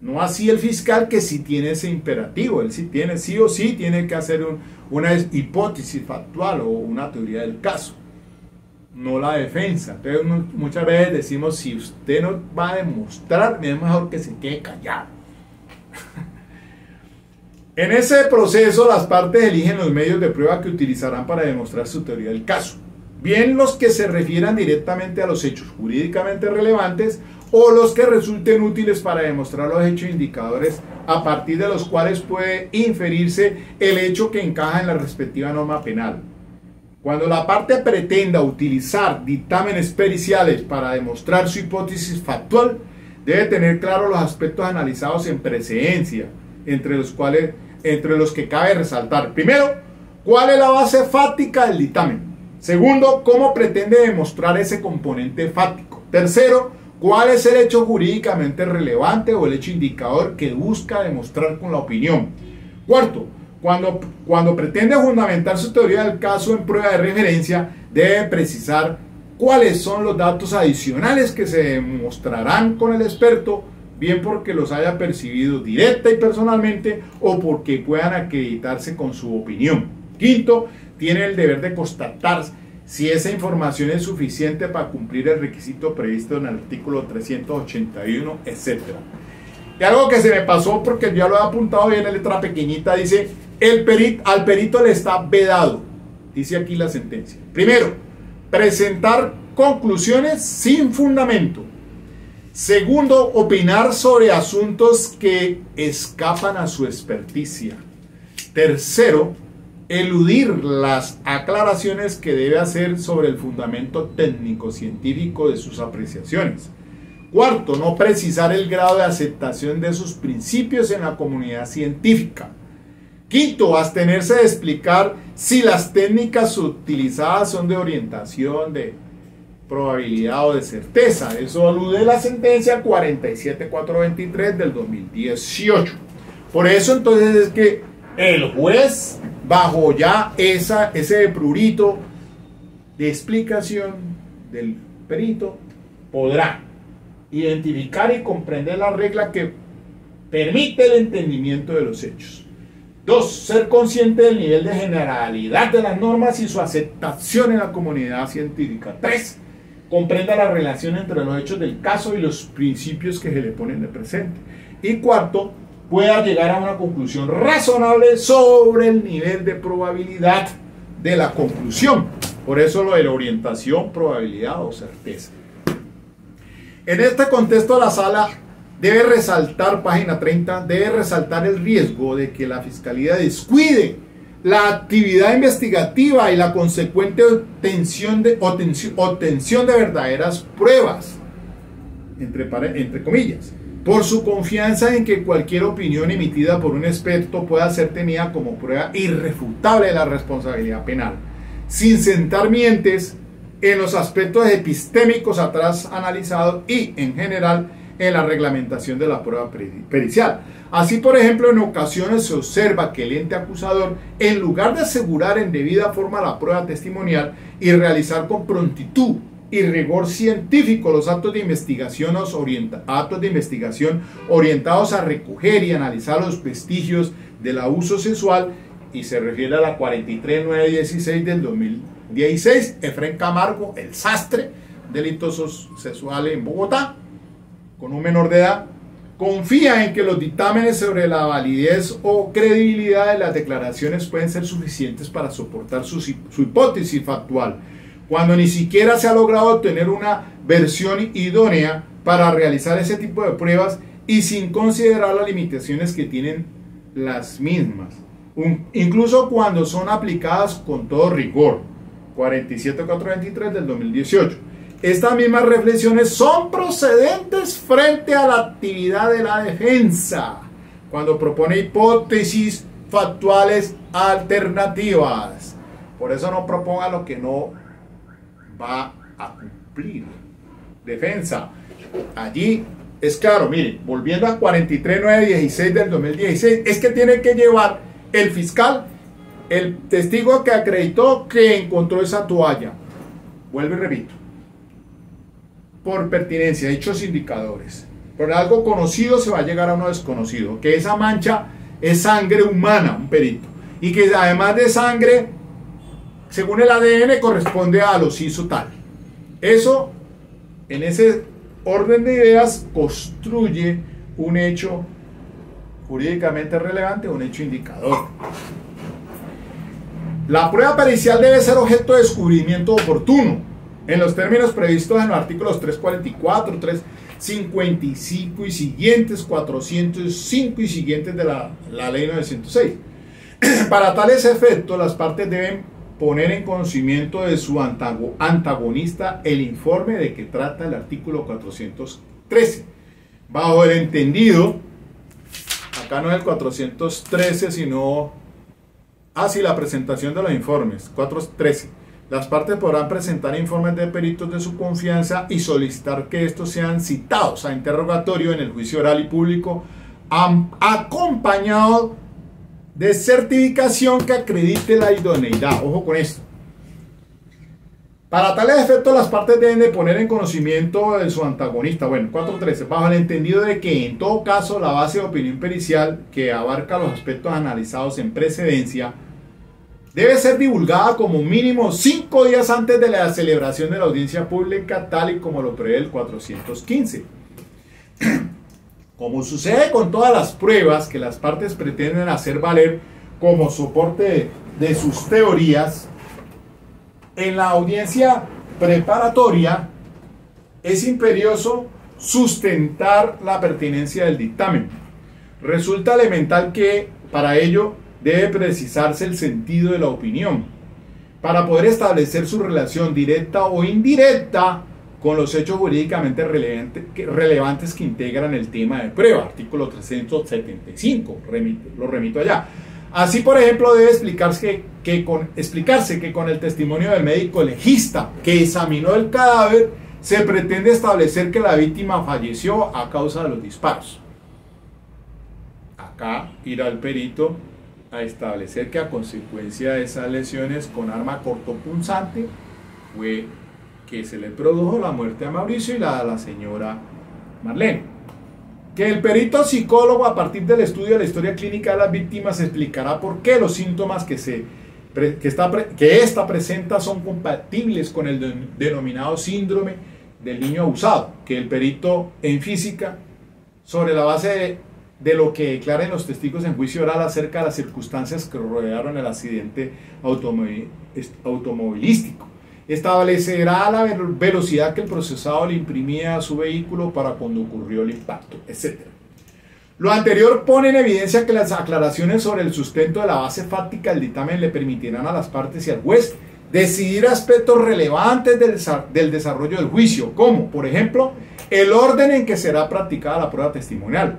A: No así el fiscal, que sí tiene ese imperativo, él sí tiene, sí o sí tiene que hacer una hipótesis factual o una teoría del caso, no la defensa. Entonces muchas veces decimos, si usted no va a demostrar, es mejor que se quede callado. En ese proceso, las partes eligen los medios de prueba que utilizarán para demostrar su teoría del caso, bien los que se refieran directamente a los hechos jurídicamente relevantes o los que resulten útiles para demostrar los hechos indicadores a partir de los cuales puede inferirse el hecho que encaja en la respectiva norma penal. Cuando la parte pretenda utilizar dictámenes periciales para demostrar su hipótesis factual, debe tener claro los aspectos analizados en precedencia, entre los que cabe resaltar: primero, cuál es la base fáctica del dictamen; segundo, cómo pretende demostrar ese componente fáctico; tercero, cuál es el hecho jurídicamente relevante o el hecho indicador que busca demostrar con la opinión; cuarto, cuando pretende fundamentar su teoría del caso en prueba de referencia, debe precisar cuáles son los datos adicionales que se demostrarán con el experto, bien porque los haya percibido directa y personalmente o porque puedan acreditarse con su opinión. Quinto, tiene el deber de constatar si esa información es suficiente para cumplir el requisito previsto en el artículo 381, etc. Y algo que se me pasó, porque ya lo he apuntado bien en letra pequeñita, dice: al perito le está vedado, dice aquí la sentencia, primero, presentar conclusiones sin fundamento; segundo, opinar sobre asuntos que escapan a su experticia; tercero, eludir las aclaraciones que debe hacer sobre el fundamento técnico-científico de sus apreciaciones; cuarto, no precisar el grado de aceptación de sus principios en la comunidad científica; quinto, abstenerse de explicar si las técnicas utilizadas son de orientación, de probabilidad o de certeza. Eso alude la sentencia 47423 del 2018. Por eso entonces es que el juez, bajo ya ese prurito de explicación del perito, podrá identificar y comprender la regla que permite el entendimiento de los hechos. 2. Ser consciente del nivel de generalidad de las normas y su aceptación en la comunidad científica. 3. Comprenda la relación entre los hechos del caso y los principios que se le ponen de presente. Y cuarto, pueda llegar a una conclusión razonable sobre el nivel de probabilidad de la conclusión. Por eso lo de la orientación, probabilidad o certeza. En este contexto, la sala debe resaltar, página 30, debe resaltar el riesgo de que la Fiscalía descuide la actividad investigativa y la consecuente obtención de verdaderas pruebas, entre comillas, por su confianza en que cualquier opinión emitida por un experto pueda ser tenida como prueba irrefutable de la responsabilidad penal, sin sentar mientes en los aspectos epistémicos atrás analizados y, en general, en la reglamentación de la prueba pericial. Así, por ejemplo, en ocasiones se observa que el ente acusador, en lugar de asegurar en debida forma la prueba testimonial y realizar con prontitud y rigor científico los actos de investigación orientados a recoger y analizar los vestigios del abuso sexual, y se refiere a la 43916 del 2016, Efrén Camargo, el sastre, delitos sexuales en Bogotá, con un menor de edad, confía en que los dictámenes sobre la validez o credibilidad de las declaraciones pueden ser suficientes para soportar su hipótesis factual, cuando ni siquiera se ha logrado obtener una versión idónea para realizar ese tipo de pruebas y sin considerar las limitaciones que tienen las mismas, incluso cuando son aplicadas con todo rigor. 47.423 del 2018. Estas mismas reflexiones son procedentes frente a la actividad de la defensa, cuando propone hipótesis factuales alternativas. Por eso no proponga lo que no va a cumplir. Defensa. Allí es claro, miren, volviendo a 43.916 del 2016, es que tiene que llevar el fiscal, el testigo que acreditó que encontró esa toalla. Vuelvo y repito. Por pertinencia, hechos indicadores. Por algo conocido se va a llegar a uno desconocido. Que esa mancha es sangre humana, un perito. Y que además de sangre, según el ADN, corresponde a los hizo tal. Eso, en ese orden de ideas, construye un hecho jurídicamente relevante, un hecho indicador. La prueba pericial debe ser objeto de descubrimiento oportuno, en los términos previstos en los artículos 344, 355 y siguientes, 405 y siguientes de la ley 906. Para tales efectos, las partes deben poner en conocimiento de su antagonista el informe de que trata el artículo 413. Bajo el entendido, acá no es el 413, sino... la presentación de los informes, 413. Las partes podrán presentar informes de peritos de su confianza y solicitar que estos sean citados a interrogatorio en el juicio oral y público, acompañado de certificación que acredite la idoneidad. Ojo con esto. Para tales efectos, las partes deben de poner en conocimiento de su antagonista. Bueno, 413. Bajo el entendido de que, en todo caso, la base de opinión pericial, que abarca los aspectos analizados en precedencia, debe ser divulgada como mínimo 5 días antes de la celebración de la audiencia pública, tal y como lo prevé el 415. Como sucede con todas las pruebas que las partes pretenden hacer valer como soporte de sus teorías, en la audiencia preparatoria es imperioso sustentar la pertinencia del dictamen. Resulta elemental que, para ello, debe precisarse el sentido de la opinión, para poder establecer su relación directa o indirecta con los hechos jurídicamente relevantes que integran el tema de prueba. Artículo 375, lo remito allá. Así, por ejemplo, debe explicarse que con el testimonio del médico legista que examinó el cadáver, se pretende establecer que la víctima falleció a causa de los disparos. Acá irá el perito a establecer que a consecuencia de esas lesiones con arma cortopunzante fue que se le produjo la muerte a Mauricio y la señora Marlene. Que el perito psicólogo, a partir del estudio de la historia clínica de las víctimas, explicará por qué los síntomas que esta presenta son compatibles con el denominado síndrome del niño abusado. Que el perito en física, sobre la base de lo que declaren los testigos en juicio oral acerca de las circunstancias que rodearon el accidente automovilístico, establecerá la velocidad que el procesado le imprimía a su vehículo para cuando ocurrió el impacto, etc. Lo anterior pone en evidencia que las aclaraciones sobre el sustento de la base fáctica del dictamen le permitirán a las partes y al juez decidir aspectos relevantes del desarrollo del juicio, como, por ejemplo, el orden en que será practicada la prueba testimonial.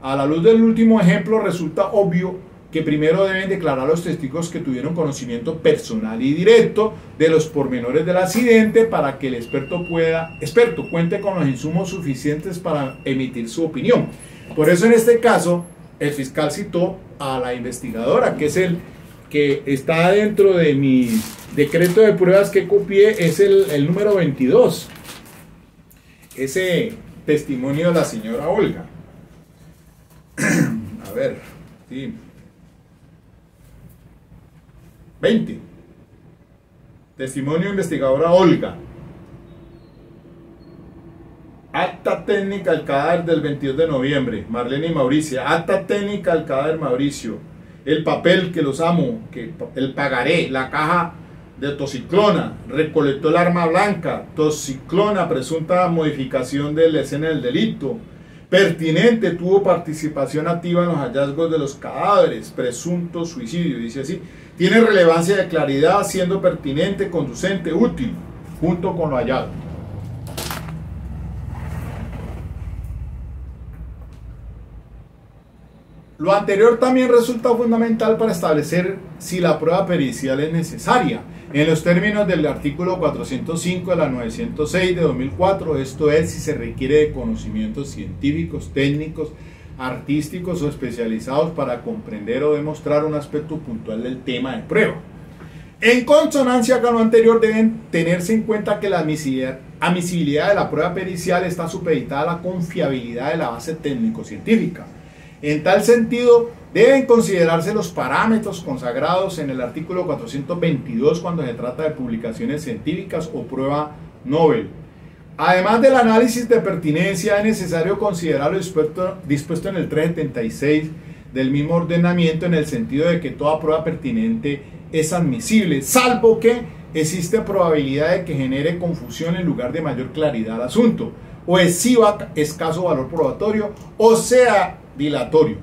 A: A la luz del último ejemplo, resulta obvio que primero deben declarar los testigos que tuvieron conocimiento personal y directo de los pormenores del accidente para que el experto cuente con los insumos suficientes para emitir su opinión. Por eso, en este caso, el fiscal citó a la investigadora, que es el que está dentro de mi decreto de pruebas que copié, es el número 22. Ese testimonio de la señora Olga. A ver, sí. 20. Testimonio investigadora Olga. Acta técnica al cadáver del 22 de noviembre. Marlene y Mauricio. Acta técnica al cadáver Mauricio. El papel que los amo, el pagaré, la caja de toxiclona, recolectó el arma blanca, toxiclona, presunta modificación de la escena del delito, pertinente, tuvo participación activa en los hallazgos de los cadáveres, presunto suicidio, dice así. Tiene relevancia de claridad, siendo pertinente, conducente, útil, junto con lo hallado. Lo anterior también resulta fundamental para establecer si la prueba pericial es necesaria, en los términos del artículo 405 de la 906 de 2004, esto es, si se requiere de conocimientos científicos, técnicos, artísticos o especializados para comprender o demostrar un aspecto puntual del tema de prueba. En consonancia con lo anterior, deben tenerse en cuenta que la admisibilidad de la prueba pericial está supeditada a la confiabilidad de la base técnico-científica. En tal sentido, deben considerarse los parámetros consagrados en el artículo 422 cuando se trata de publicaciones científicas o prueba novel. Además del análisis de pertinencia, es necesario considerar lo dispuesto en el 376 del mismo ordenamiento, en el sentido de que toda prueba pertinente es admisible, salvo que existe probabilidad de que genere confusión en lugar de mayor claridad al asunto, o exhiba escaso valor probatorio, o sea dilatorio.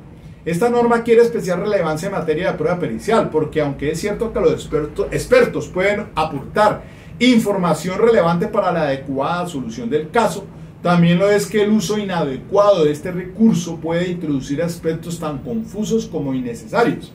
A: Esta norma adquiere especial relevancia en materia de prueba pericial, porque aunque es cierto que los expertos pueden aportar información relevante para la adecuada solución del caso, también lo es que el uso inadecuado de este recurso puede introducir aspectos tan confusos como innecesarios,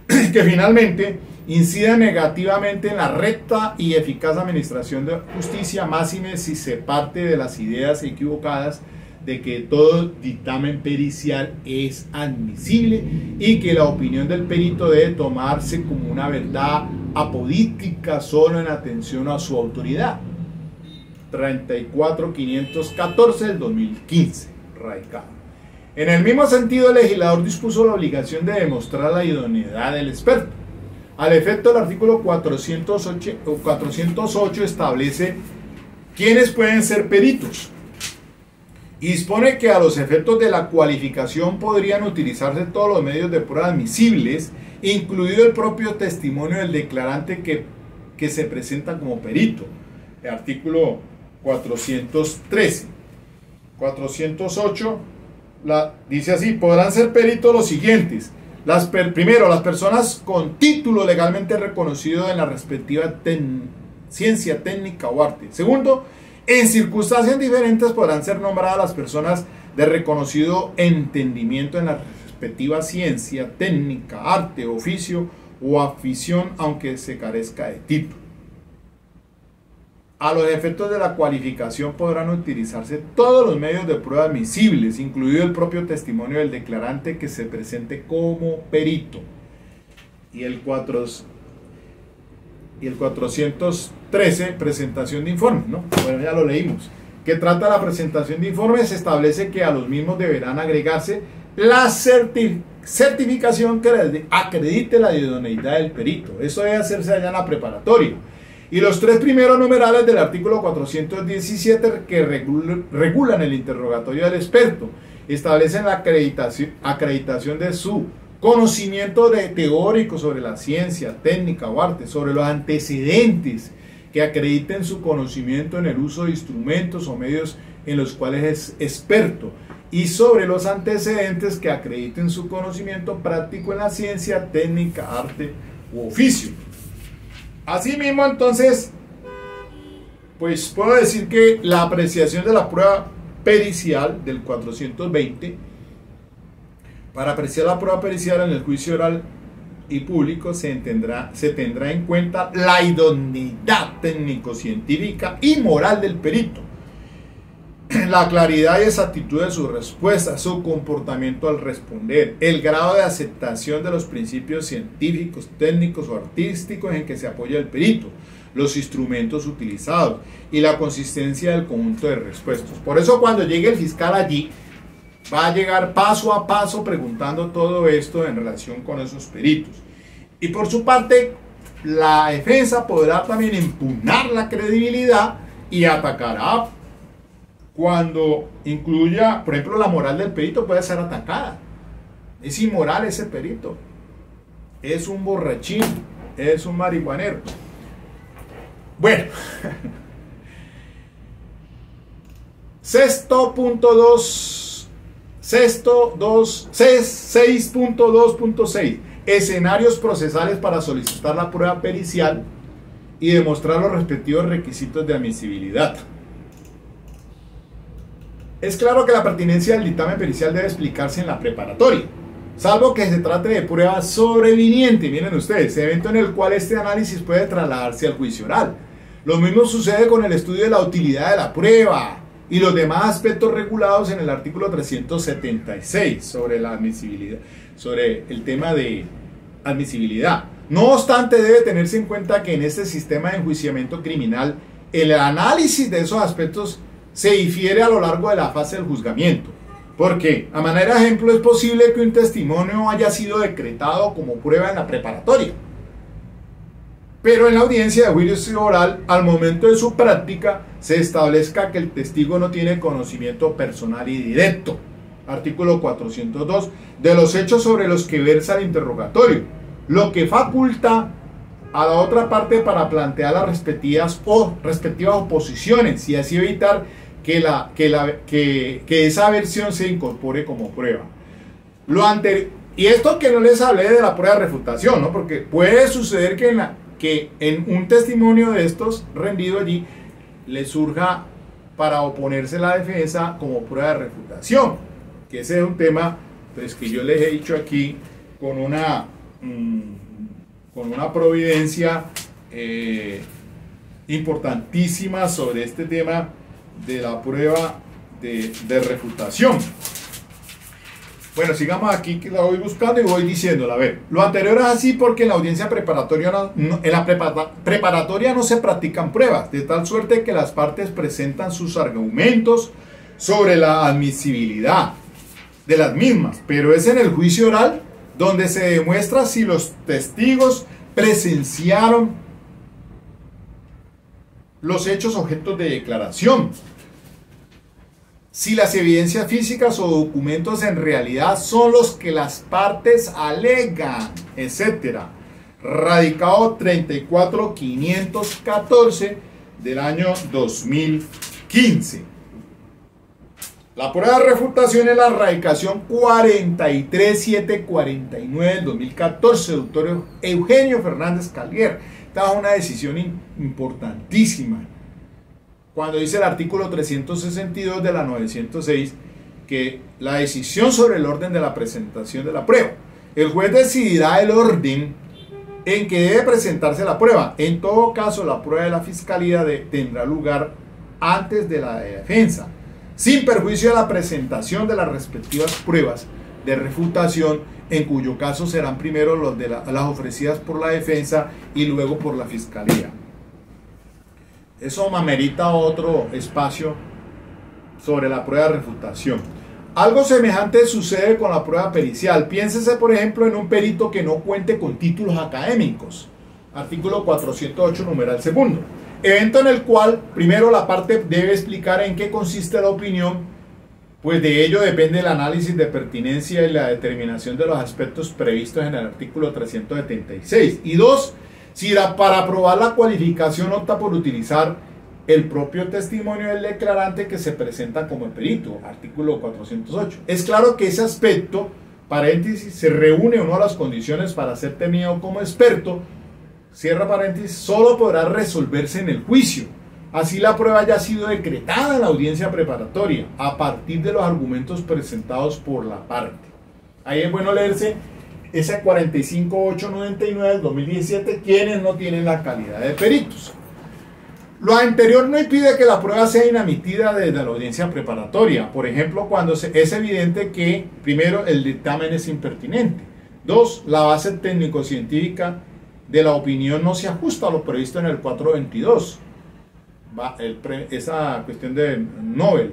A: que finalmente incidan negativamente en la recta y eficaz administración de justicia, máxime si se parte de las ideas equivocadas de que todo dictamen pericial es admisible y que la opinión del perito debe tomarse como una verdad apodíctica solo en atención a su autoridad. 34.514 del 2015, radicado. En el mismo sentido, el legislador dispuso la obligación de demostrar la idoneidad del experto. Al efecto, el artículo 408 establece quiénes pueden ser peritos y dispone que a los efectos de la cualificación podrían utilizarse todos los medios de prueba admisibles, incluido el propio testimonio del declarante que se presenta como perito. El artículo 413. 408 dice así: podrán ser peritos los siguientes. Primero, las personas con título legalmente reconocido en la respectiva ciencia, técnica o arte. Segundo, en circunstancias diferentes podrán ser nombradas las personas de reconocido entendimiento en la respectiva ciencia, técnica, arte, oficio o afición, aunque se carezca de título. A los efectos de la cualificación podrán utilizarse todos los medios de prueba admisibles, incluido el propio testimonio del declarante que se presente como perito. Y el 413, presentación de informes, ¿no? Bueno, ya lo leímos. Que trata la presentación de informes, se establece que a los mismos deberán agregarse la certificación que acredite la idoneidad del perito. Eso debe hacerse allá en la preparatoria. Y los tres primeros numerales del artículo 417 que regulan el interrogatorio del experto establecen la acreditación de su conocimiento teórico sobre la ciencia, técnica o arte, sobre los antecedentes que acrediten su conocimiento en el uso de instrumentos o medios en los cuales es experto, y sobre los antecedentes que acrediten su conocimiento práctico en la ciencia, técnica, arte u oficio. Asimismo, entonces, pues puedo decir que la apreciación de la prueba pericial del 420, para apreciar la prueba pericial en el juicio oral y público se tendrá en cuenta la idoneidad técnico-científica y moral del perito, la claridad y exactitud de su respuesta, su comportamiento al responder, el grado de aceptación de los principios científicos, técnicos o artísticos en que se apoya el perito, los instrumentos utilizados y la consistencia del conjunto de respuestas. Por eso cuando llegue el fiscal allí, va a llegar paso a paso preguntando todo esto en relación con esos peritos. Y por su parte, la defensa podrá también impugnar la credibilidad y atacará cuando incluya, por ejemplo, la moral del perito puede ser atacada. Es inmoral ese perito, es un borrachín, es un marihuanero. Bueno, sexto punto 2, 6.2.6. Escenarios procesales para solicitar la prueba pericial y demostrar los respectivos requisitos de admisibilidad. Es claro que la pertinencia del dictamen pericial debe explicarse en la preparatoria, salvo que se trate de prueba sobreviniente, miren ustedes, evento en el cual este análisis puede trasladarse al juicio oral. Lo mismo sucede con el estudio de la utilidad de la prueba y los demás aspectos regulados en el artículo 376 sobre la admisibilidad, sobre el tema de admisibilidad. No obstante, debe tenerse en cuenta que en este sistema de enjuiciamiento criminal, el análisis de esos aspectos se difiere a lo largo de la fase del juzgamiento. Porque, a manera de ejemplo, es posible que un testimonio haya sido decretado como prueba en la preparatoria, pero en la audiencia de juicio oral, al momento de su práctica, se establezca que el testigo no tiene conocimiento personal y directo, artículo 402, de los hechos sobre los que versa el interrogatorio, lo que faculta a la otra parte para plantear las respectivas oposiciones y así evitar que esa versión se incorpore como prueba. Lo anterior, y esto que no les hablé de la prueba de refutación, ¿no? Porque puede suceder que en un testimonio de estos rendido allí le surja para oponerse la defensa como prueba de refutación, que ese es un tema pues, que yo les he dicho aquí con una providencia importantísima sobre este tema de la prueba de refutación. Bueno, sigamos aquí que la voy buscando y voy diciéndola. A ver, lo anterior es así porque en la audiencia preparatoria preparatoria no se practican pruebas, de tal suerte que las partes presentan sus argumentos sobre la admisibilidad de las mismas, pero es en el juicio oral donde se demuestra si los testigos presenciaron los hechos objetos de declaración, si las evidencias físicas o documentos en realidad son los que las partes alegan, etc. Radicado 34.514 del año 2015. La prueba de refutación es la radicación 43749 del 2014, doctor Eugenio Fernández Calier. Esta es una decisión importantísima. Cuando dice el artículo 362 de la 906 que la decisión sobre el orden de la presentación de la prueba, el juez decidirá el orden en que debe presentarse la prueba. En todo caso, la prueba de la fiscalía tendrá lugar antes de la de defensa, sin perjuicio de la presentación de las respectivas pruebas de refutación, en cuyo caso serán primero las ofrecidas por la defensa y luego por la fiscalía. Eso amerita otro espacio sobre la prueba de refutación. Algo semejante sucede con la prueba pericial. Piénsese, por ejemplo, en un perito que no cuente con títulos académicos. Artículo 408, numeral segundo. Evento en el cual, primero, la parte debe explicar en qué consiste la opinión, pues de ello depende el análisis de pertinencia y la determinación de los aspectos previstos en el artículo 376. Y dos, si para probar la cualificación opta por utilizar el propio testimonio del declarante que se presenta como el perito, artículo 408. Es claro que ese aspecto, paréntesis, se reúne o no a las condiciones para ser tenido como experto, cierra paréntesis, solo podrá resolverse en el juicio. Así la prueba haya sido decretada en la audiencia preparatoria, a partir de los argumentos presentados por la parte. Ahí es bueno leerse ese 45899 del 2017, quienes no tienen la calidad de peritos. Lo anterior no impide que la prueba sea inamitida desde la audiencia preparatoria. Por ejemplo, cuando es evidente que, primero, el dictamen es impertinente. Dos, la base técnico-científica de la opinión no se ajusta a lo previsto en el 422. Esa cuestión de Nobel.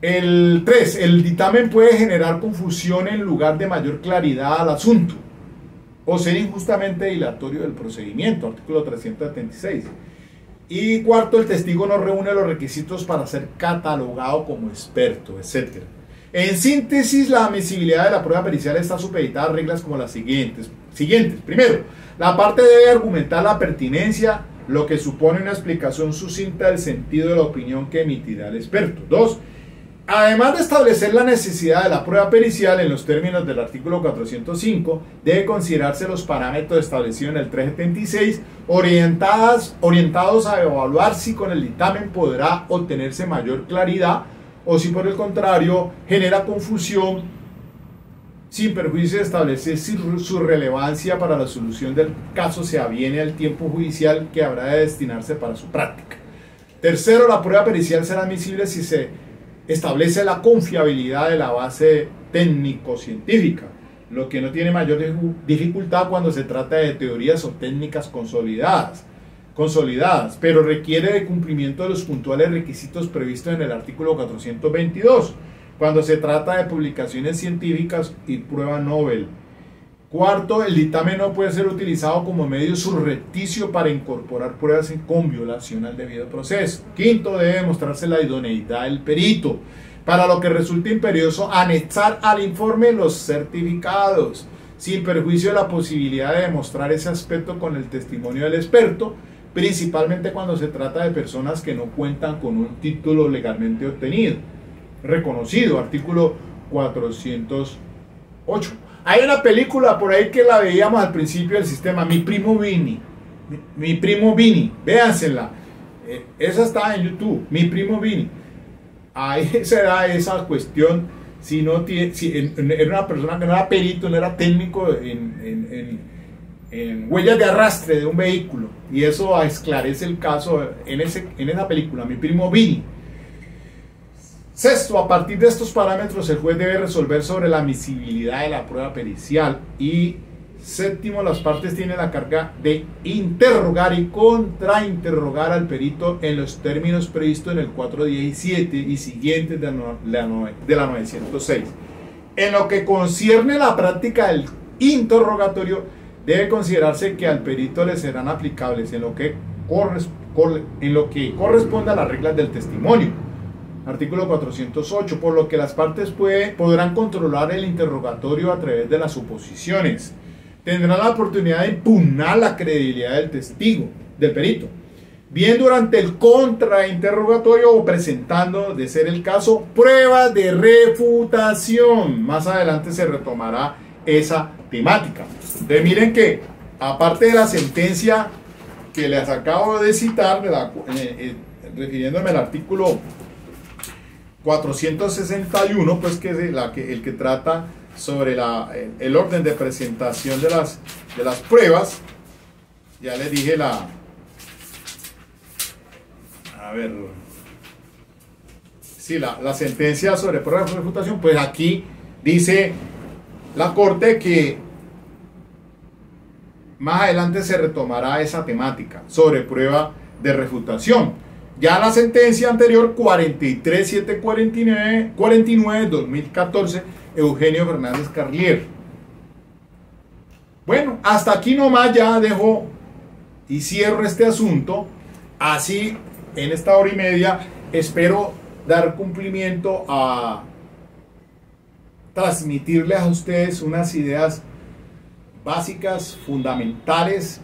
A: El 3, el dictamen puede generar confusión en lugar de mayor claridad al asunto o ser injustamente dilatorio del procedimiento, artículo 376. Y cuarto, el testigo no reúne los requisitos para ser catalogado como experto, etc. En síntesis, la admisibilidad de la prueba pericial está supeditada a reglas como las siguientes. Primero, la parte debe argumentar la pertinencia, lo que supone una explicación sucinta del sentido de la opinión que emitirá el experto. Dos, Además de establecer la necesidad de la prueba pericial en los términos del artículo 405, debe considerarse los parámetros establecidos en el 376 orientados a evaluar si con el dictamen podrá obtenerse mayor claridad o si por el contrario genera confusión, sin perjuicio de establecer si su relevancia para la solución del caso se aviene al tiempo judicial que habrá de destinarse para su práctica. Tercero, la prueba pericial será admisible si se establece la confiabilidad de la base técnico-científica, lo que no tiene mayor dificultad cuando se trata de teorías o técnicas consolidadas, pero requiere de cumplimiento de los puntuales requisitos previstos en el artículo 422, cuando se trata de publicaciones científicas y prueba novel. Cuarto, el dictamen no puede ser utilizado como medio surrepticio para incorporar pruebas con violación al debido proceso. Quinto, debe demostrarse la idoneidad del perito, para lo que resulte imperioso anexar al informe los certificados, sin perjuicio de la posibilidad de demostrar ese aspecto con el testimonio del experto, principalmente cuando se trata de personas que no cuentan con un título legalmente obtenido, reconocido, artículo 408. Hay una película por ahí que la veíamos al principio del sistema, Mi Primo Vini. Mi Primo Vini, véansela. Esa está en YouTube, Mi Primo Vini. Ahí se da esa cuestión, si era una persona que no era perito, no era técnico en huellas de arrastre de un vehículo. Y eso esclarece el caso en esa película, Mi Primo Vini. Sexto, a partir de estos parámetros el juez debe resolver sobre la admisibilidad de la prueba pericial. Y séptimo, las partes tienen la carga de interrogar y contrainterrogar al perito en los términos previstos en el 417 y siguientes de la 906. En lo que concierne la práctica del interrogatorio, debe considerarse que al perito le serán aplicables en lo que corresponde a las reglas del testimonio. Artículo 408, por lo que las partes podrán controlar el interrogatorio a través de las suposiciones. Tendrán la oportunidad de impugnar la credibilidad del testigo, del perito, bien durante el contrainterrogatorio o presentando, de ser el caso, pruebas de refutación. Más adelante se retomará esa temática. Entonces miren que, aparte de la sentencia que les acabo de citar, refiriéndome al artículo 461, pues que es el que trata sobre el orden de presentación de las pruebas. Ya les dije la sentencia sobre pruebas de refutación. Pues aquí dice la Corte que más adelante se retomará esa temática sobre prueba de refutación. Ya la sentencia anterior, 43749-2014, Eugenio Fernández Carlier. Bueno, hasta aquí nomás ya dejo y cierro este asunto. Así, en esta hora y media, espero dar cumplimiento a transmitirles a ustedes unas ideas básicas, fundamentales,